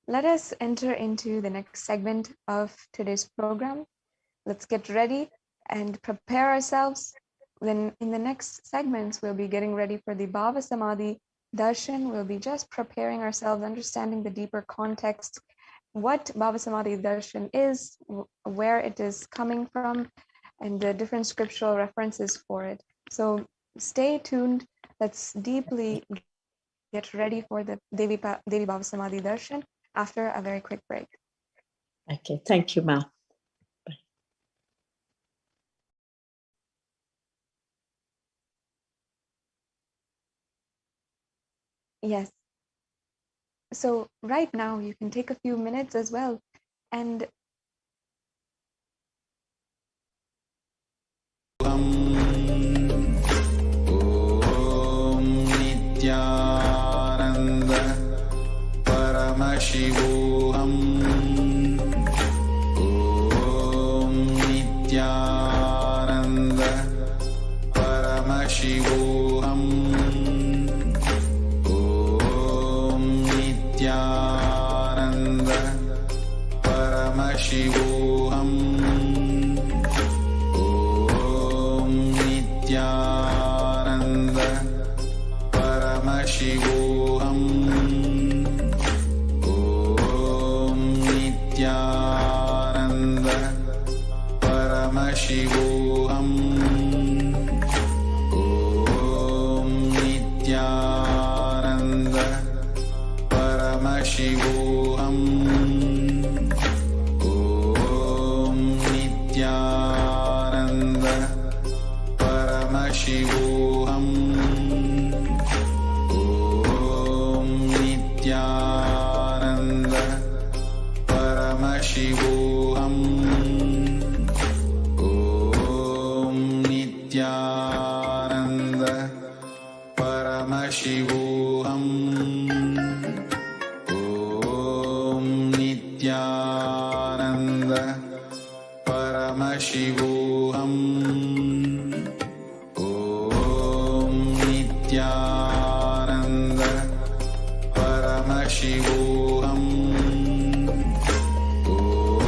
Let us enter into the next segment of today's program. Let's get ready and prepare ourselves. Then in the next segments, we'll be getting ready for the Bhava Samadhi Darshan. We'll be just preparing ourselves, understanding the deeper context, what Bhava Samadhi Darshan is, where it is coming from, and the different scriptural references for it. So stay tuned. Let's deeply get ready for the Devi Bhava Samadhi Darshan after a very quick break. Okay, thank you, Ma. Yes. So right now you can take a few minutes as well and Om Nithyananda Paramashivoham. Om Nithyananda Paramashivoham. Om Nithyananda Paramashivoham. Om Nithyananda Paramashivoham. Om Nithyananda Paramashivoham. Om Nithyananda Paramashivoham. Om Nithyananda Paramashivoham. Om Nithyananda Paramashivoham. Om Nithyananda Paramashivoham. Om Nithyananda Paramashivoham. Om Nithyananda Paramashivoham. Om Nithyananda Paramashivoham. Om Nithyananda Paramashivoham. Om Nithyananda Paramashivoham.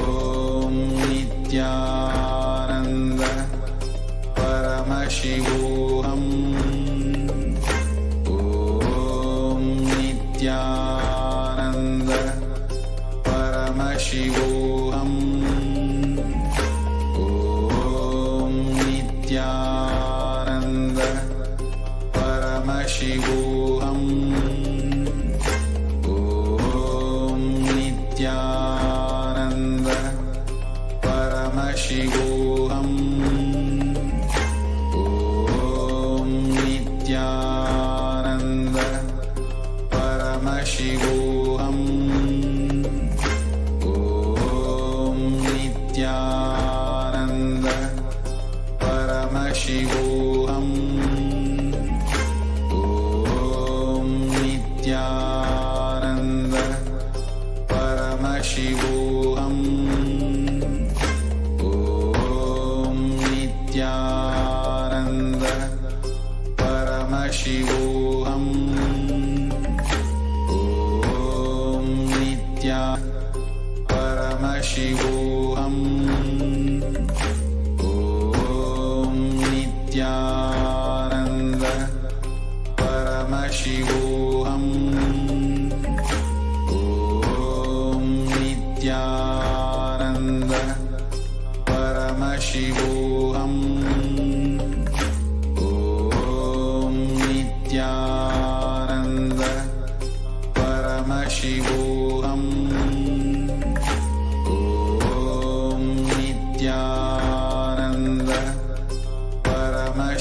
Om Nithyananda Paramashivoham. Om Nithyananda Paramashivoham. Om Nithyananda Paramashivoham. Om Nithyananda Paramashivoham. Om Nithyananda Paramashivoham. Om Nithya Paramashivoham. Om Nithyananda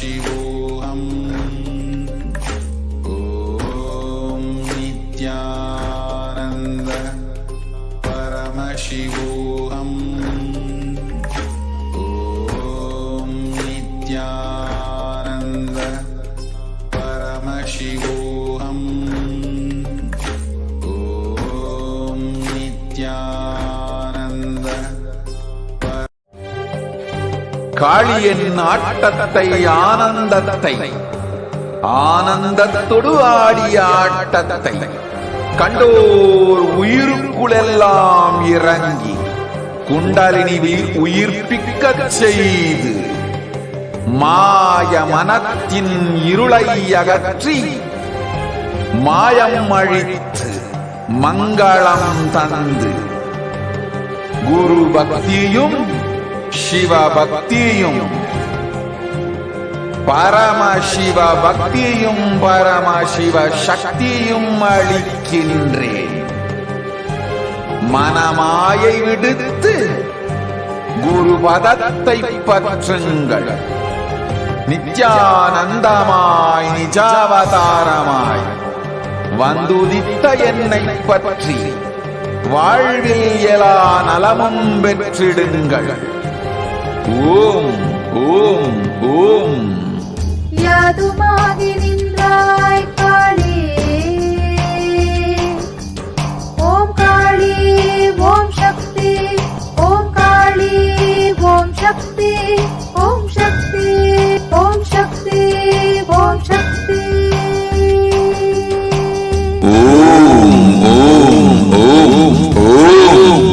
Paramashivoham. Om Nithyananda Paramashivoham. Om Nithyananda Paramashivoham. Om Nithyananda. காளியின் ஆட்டத்தை ஆனந்தத்தை ஆனந்தத்தொடு ஆடிய ஆட்டத்தை கண்டோர் உயிருக்குளெல்லாம் இறங்கி குண்டலினிவில் உயிர்ப்பிக்கச் செய்து மாய மனத்தின் இருளை அகற்றி மாயம் அழித்து மங்களம் தந்து குரு பக்தியும் சிவ பக்தியும் பரமசிவ பக்தியும் பரமசிவ சக்தியும் அளிக்கின்றேன். மனமாயை விடுத்து குரு பதத்தை பற்றுங்கள். நித்யானந்தமாய் நிஜாவதாரமாய் வந்துதித்த என்னை பற்றி வாழ்வில் எல்லா நலமும் பெற்றிடுங்கள். ஓம் ஓம் ஓம். யாதுமாகி நின்றாய் காளி, ஓம் காளி ஓம் சக்தி, ஓம் காளி ஓம் சக்தி, ஓம் சக்தி ஓம் சக்தி ஓம் சக்தி. ஓம் ஓம் ஓம் ஓம்.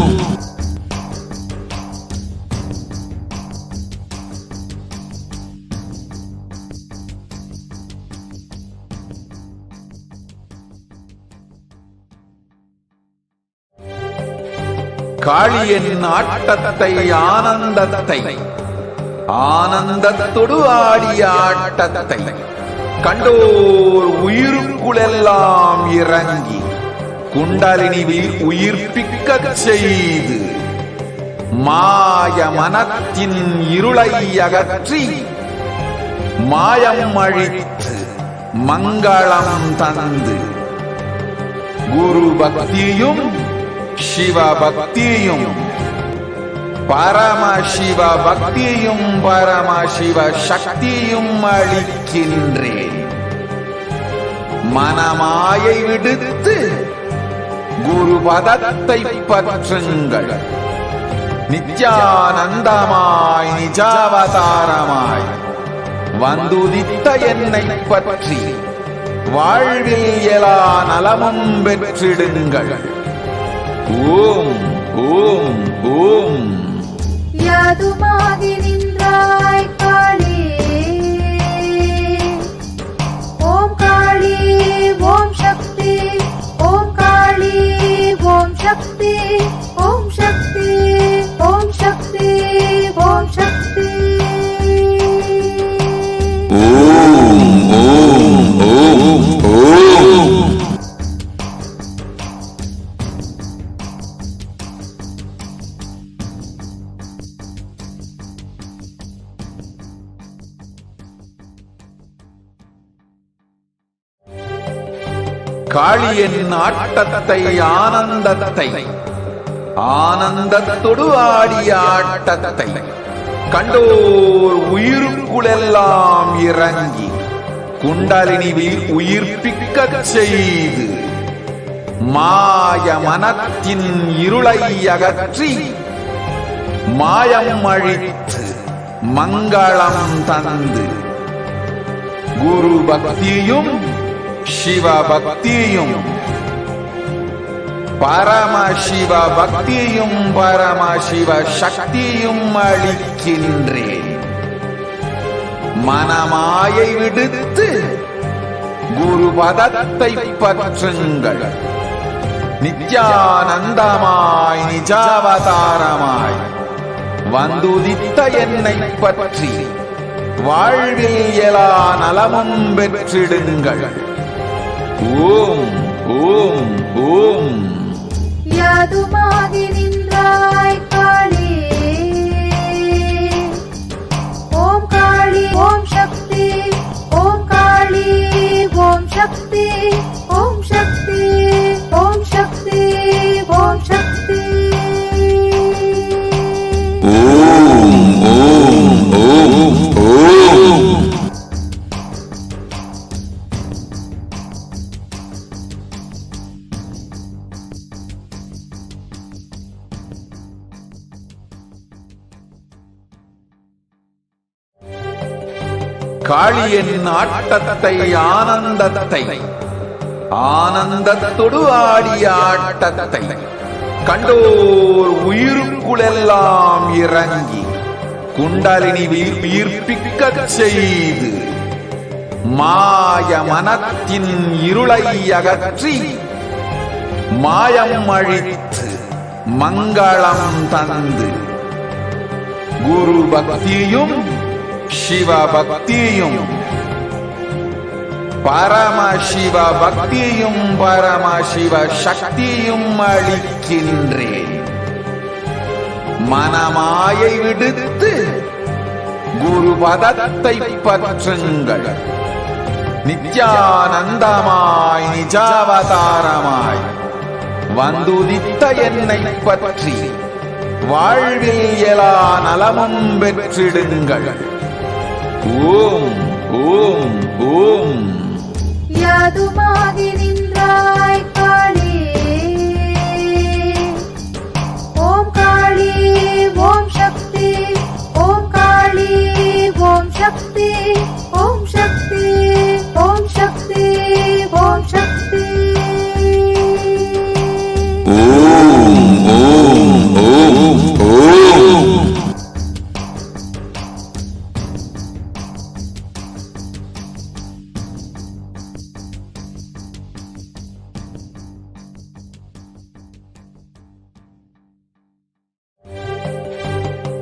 காளியின் ஆட்டத்தை ஆனந்தத்தை ஆனந்தத்தொடு ஆடிய ஆட்டத்தை கண்டோர் உயிருக்குளெல்லாம் இறங்கி குண்டலினிவில் உயிர்ப்பிக்கச் செய்து மாய மனத்தின் இருளை அகற்றி மாயம் அழித்து மங்களம் தந்து குரு பக்தியும் சிவ பக்தியும் பரமசிவ பக்தியும் பரமசிவ சக்தியும் அளிக்கின்றேன். மனமாயை விடுத்து குரு பதத்தை பற்றுங்கள். நித்யானந்தமாய் நிஜாவதாரமாய் வந்துதித்த என்னை பற்றி வாழ்வில் எல்லா நலமும் பெற்றிடுங்கள். ஓம் ஓம் ஓம். யாதுமாகி நின்றாய் காளி, ஓம் காளி ஓம் சக்தி, ஓம் காளி ஓம் சக்தி, ஓம் சக்தி ஓம் சக்தி ஓம் சக்தி. ஓம் ஓம் ஓம் ஓம். காளியின் ஆட்டத்தை ஆனந்தத்தை ஆனந்தத்தொடு ஆடிய ஆட்டத்தை கண்டோர் உயிருக்குளெல்லாம் இறங்கி குண்டலினிவில் உயிர்ப்பிக்கச் செய்து மாய மனத்தின் இருளை அகற்றி மாயம் அழித்து மங்களம் தந்து குரு பக்தியும் சிவ பக்தியும் பரமசிவ பக்தியும் பரமசிவ சக்தியும் அளிக்கின்றேன். மனமாயை விடுத்து குரு பதத்தை பற்றுங்கள். நித்யானந்தமாய் நிஜாவதாரமாய் வந்துதித்த என்னை பற்றி வாழ்வில் எல்லா நலமும் பெற்றிடுங்கள். ஓம் ஓம் ஓம். யாதுமாகி நின்றாய் காளி, ஓம் காளி ஓம் சக்தி, காளியின் ஆட்டத்தை ஆனந்தத்தை ஆனந்தத்தொடு ஆடிய ஆட்டத்தை கண்டோர் உயிருக்குளெல்லாம் இறங்கி குண்டலினி உயிர்ப்பிக்கச் செய்து மாய மனத்தின் இருளை அகற்றி மாயம் அழித்து மங்களம் தந்து குரு பக்தியும் சிவ பக்தியும் பரமசிவ பக்தியும் பரமசிவ சக்தியும் அளிக்கின்றேன். மனமாயை விடுத்து குரு பதத்தை பற்றுங்கள். நித்யானந்தமாய் நிஜாவதாரமாய் வந்துதித்த என்னை பற்றி வாழ்வில் எல்லா நலமும் பெற்றிடுங்கள். ஓம் ஓம் ஓம். யாதுமாகி நின்றாய் காளியே, ஓம் காளி ஓம் சக்தி, ஓம் காளி ஓம் சக்தி, ஓம் சக்தி ஓம் சக்தி ஓம் சக்தி. ஓம் ஓம் ஓம் ஓம்.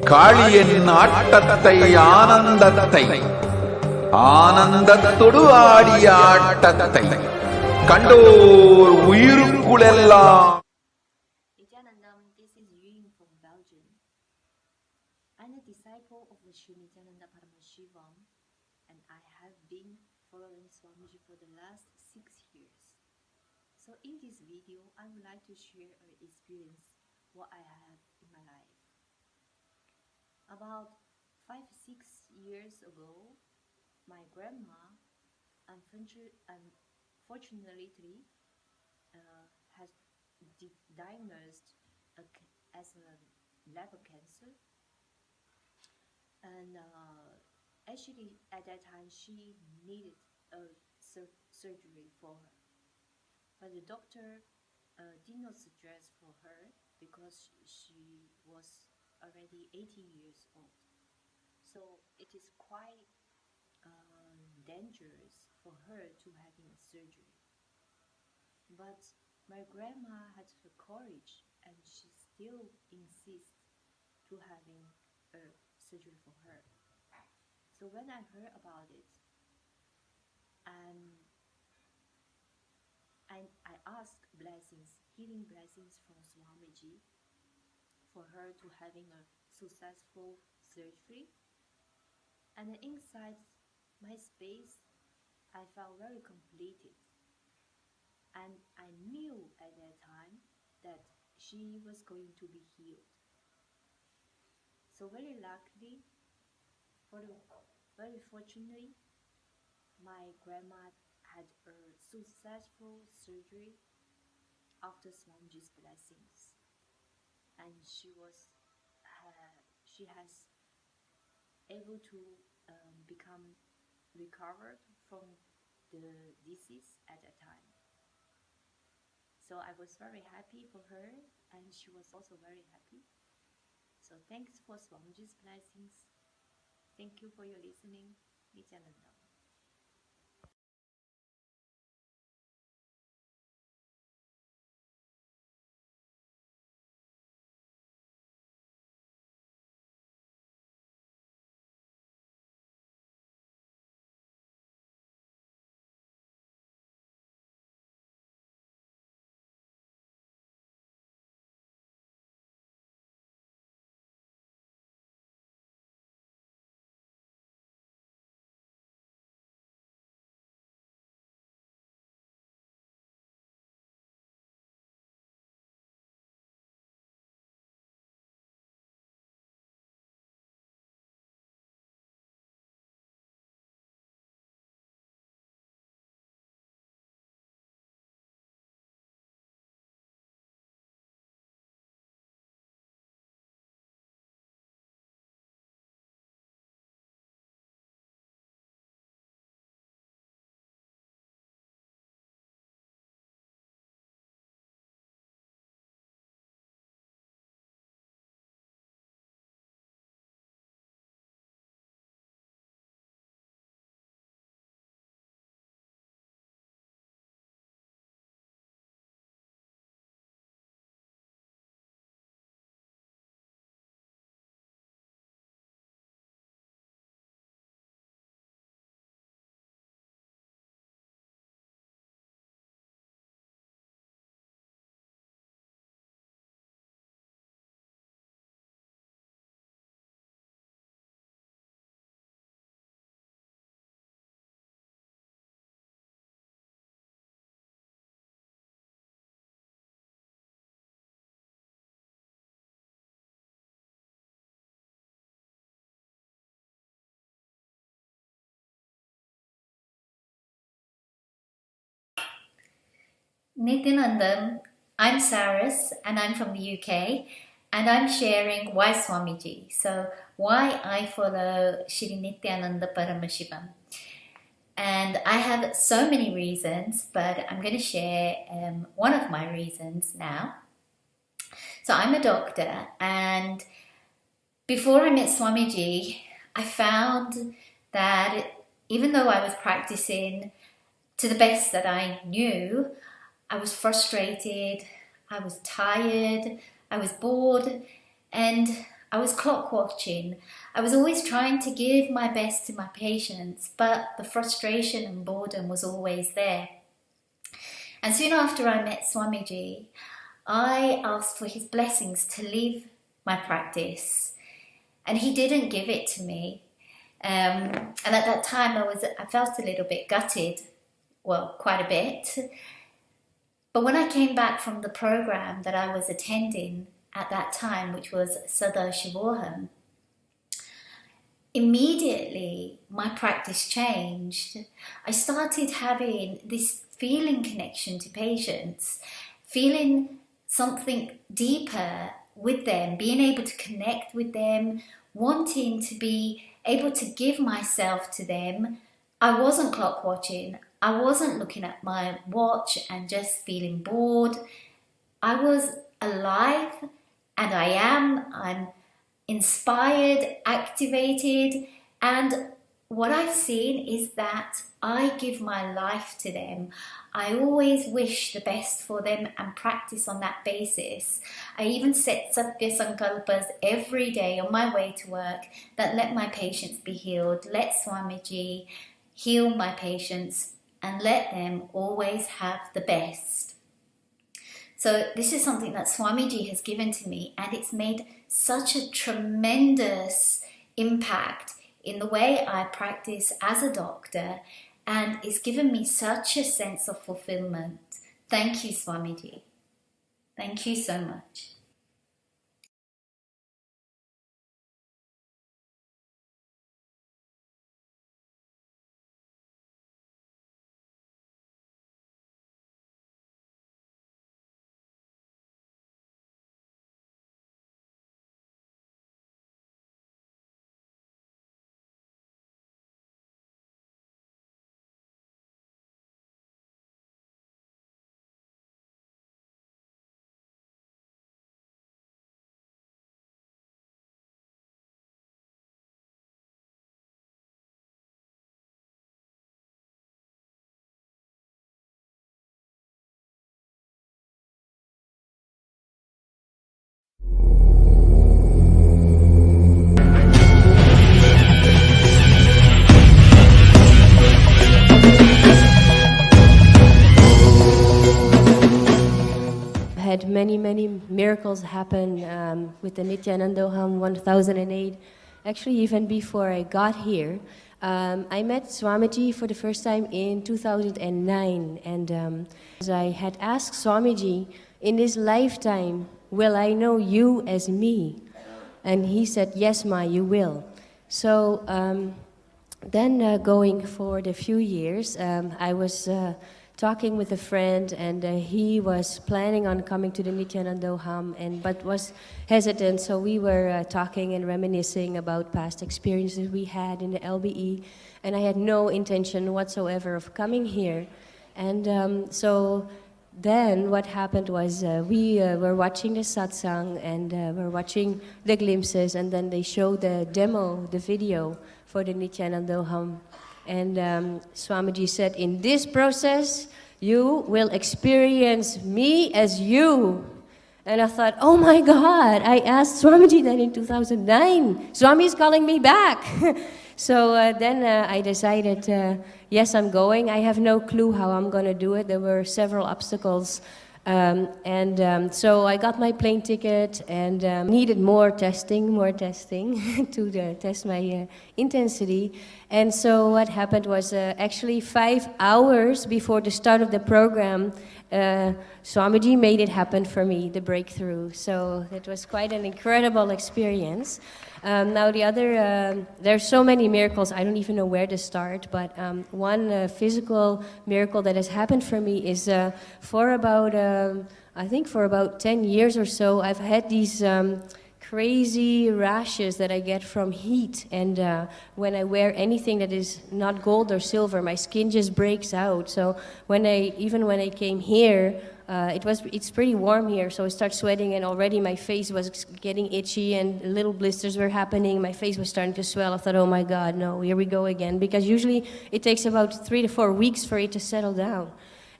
காளியின் ஆட்டத்தை ஆனந்தத்தை ஆனந்தத்தொடு ஆடிய ஆட்டத்தை கண்டோர் உயிருக்குளெல்லாம். Nithyanandam, this is Yuying from Belgium. I'm a disciple of the Sri Nithyananda Paramashivam, and I have been following Swamiji for the last 6 years. So in this video, I would like to share an experience what I have in my life. About 5-6 years ago, my grandma unfortunately has diagnosed as a liver cancer, and actually at that time she needed a surgery for her, but the doctor did not suggest for her because she was already 80 years old. So it is quite dangerous for her to having a surgery. But my grandma had the courage, and she still insists to having a surgery for her. So when I heard about it, I asked blessings, healing blessings from Swamiji for her to having a successful surgery. And inside my space, I felt very completed. And I knew at that time that she was going to be healed. So very luckily, very fortunately, my grandma had a successful surgery after Swamiji's blessings, and she has able to become recovered from the disease at that time. So I was very happy for her, and she was also very happy. So thanks for Swamiji's blessings. Thank you for your listening. Nithyanandam. Nithyanandam, I'm Saras and I'm from the UK, and I'm sharing why Swamiji, so why I follow Shri Nithyananda Paramashivam. And I have so many reasons, but I'm going to share one of my reasons now. So I'm a doctor, and before I met Swamiji, I found that even though I was practicing to the best that I knew, I was frustrated, I was tired, I was bored, and I was clock watching. I was always trying to give my best to my patients, but the frustration and boredom was always there. And soon after I met Swamiji, I asked for his blessings to leave my practice, and he didn't give it to me. And at that time I felt a little bit gutted, well, quite a bit. But when I came back from the program that I was attending at that time, which was Parashakti, immediately my practice changed. I started having this feeling connection to patients, feeling something deeper with them, being able to connect with them, wanting to be able to give myself to them. I wasn't clock watching. I wasn't looking at my watch and just feeling bored. I was alive, and I'm inspired, activated, and what I've seen is that I give my life to them. I always wish the best for them and practice on that basis. I even set Satya Sankalpas every day on my way to work that let my patients be healed, let Swamiji heal my patients, and let them always have the best. So this is something that Swamiji has given to me, and it's made such a tremendous impact in the way I practice as a doctor, and it's given me such a sense of fulfillment. Thank you, Swamiji. Thank you so much. Had many miracles happen with the Nithyanandoham 1008. Actually, even before I got here, I met Swamiji for the first time in 2009, and as I had asked Swamiji, in this lifetime, will I know you as me? And he said, yes, Ma, you will. So then going forward a few years, I was talking with a friend, and he was planning on coming to the Nithyanandoham, but was hesitant. So we were talking and reminiscing about past experiences we had in the LBE, and I had no intention whatsoever of coming here. And so then what happened was we were watching the satsang, and we're watching the glimpses, and then they showed the demo, the video for the Nithyanandoham. And Swamiji said, in this process, you will experience me as you. And I thought, oh my God, I asked Swamiji that in 2009. Swami's calling me back. So then I decided, yes, I'm going. I have no clue how I'm going to do it. There were several obstacles. So I got my plane ticket and needed more testing to test my intensity. And so what happened was actually 5 hours before the start of the program, Swamiji made it happen for me, the breakthrough. So it was quite an incredible experience. Now the other, there's so many miracles, I don't even know where to start, but one physical miracle that has happened for me is for about, I think for about 10 years or so, I've had these crazy rashes that I get from heat, and when I wear anything that is not gold or silver, my skin just breaks out. So even when I came here, it's pretty warm here, so I start sweating, and already my face was getting itchy and little blisters were happening. My face was starting to swell. I thought, oh my God, no, here we go again, because usually it takes about 3 to 4 weeks for it to settle down.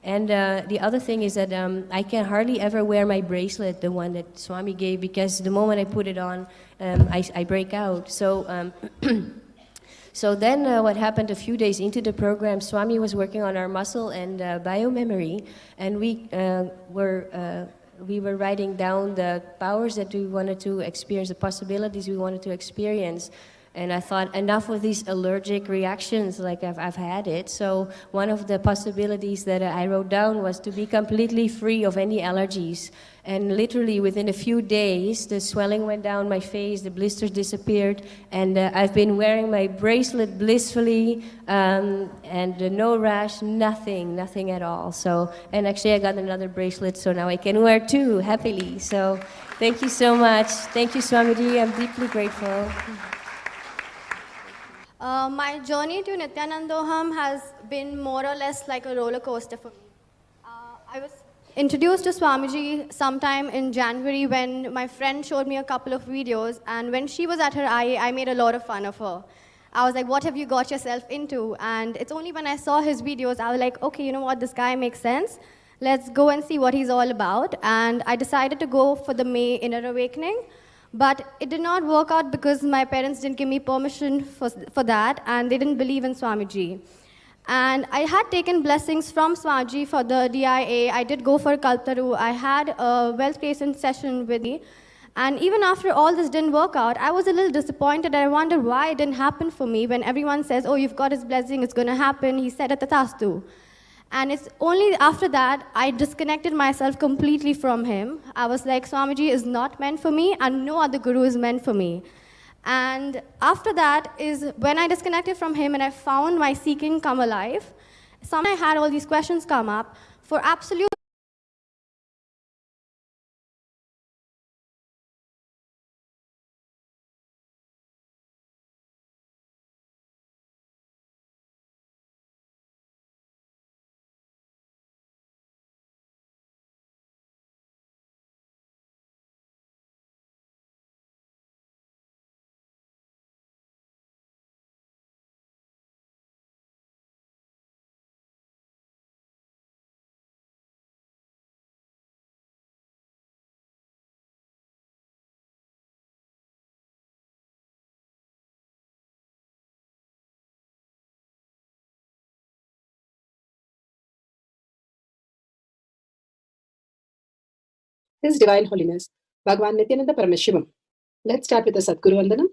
And the other thing is that I can hardly ever wear my bracelet, the one that Swami gave, because the moment I put it on, I break out. So, so then what happened a few days into the program, Swami was working on our muscle and biomemory, and we were writing down the powers that we wanted to experience, the possibilities we wanted to experience. And I thought, enough of these allergic reactions, like I've had it. So one of the possibilities that I wrote down was to be completely free of any allergies. And literally within a few days, the swelling went down my face, the blisters disappeared, and I've been wearing my bracelet blissfully, and no rash, nothing at all. So, and actually I got another bracelet, so now I can wear 2 happily. So thank you so much. Thank you, Swamiji. I'm deeply grateful. My journey to Nithyanandoham has been more or less like a roller coaster for me. I was introduced to Swamiji sometime in January when my friend showed me a couple of videos, and when she was at her I made a lot of fun of her. I was like, what have you got yourself into? And it's only when I saw his videos, I was like, okay, you know what, this guy makes sense. Let's go and see what he's all about. And I decided to go for the May Inner Awakening. But it did not work out because my parents didn't give me permission for that, and they didn't believe in Swamiji. And I had taken blessings from Swamiji for the DIA. I did go for Kaltaru. I had a wealth creation session with me. And even after all this didn't work out, I was a little disappointed. I wondered why it didn't happen for me when everyone says, oh, you've got his blessing, it's going to happen. He said at the Tathastu. And it's only after that I disconnected myself completely from him. I was like, Swamiji is not meant for me, and no other guru is meant for me. And after that is when I disconnected from him and I found my seeking come alive. Somehow I had all these questions come up for absolute. His Divine Holiness, Bhagavan Nithyananda Paramashivam. Let's start with the Sadguru Vandanam.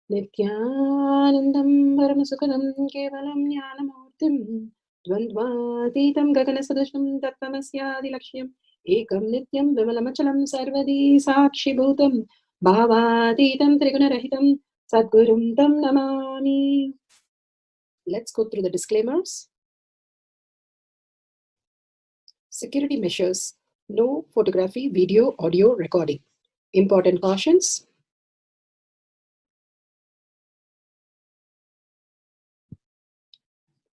Nithyanandam Paramasukhanam Kevalam Jnanamurtim Dvandvatitam Gaganasadusham Tattamasyadi Lakshyam Ekam Nityam Vimalamachalam Sarvadi Sakshi Bhutam Bhavatitam Trigunarahitam Sadgurum Tam Namami. Let's go through the disclaimers. Security measures. No photography, video, audio recording. Important cautions.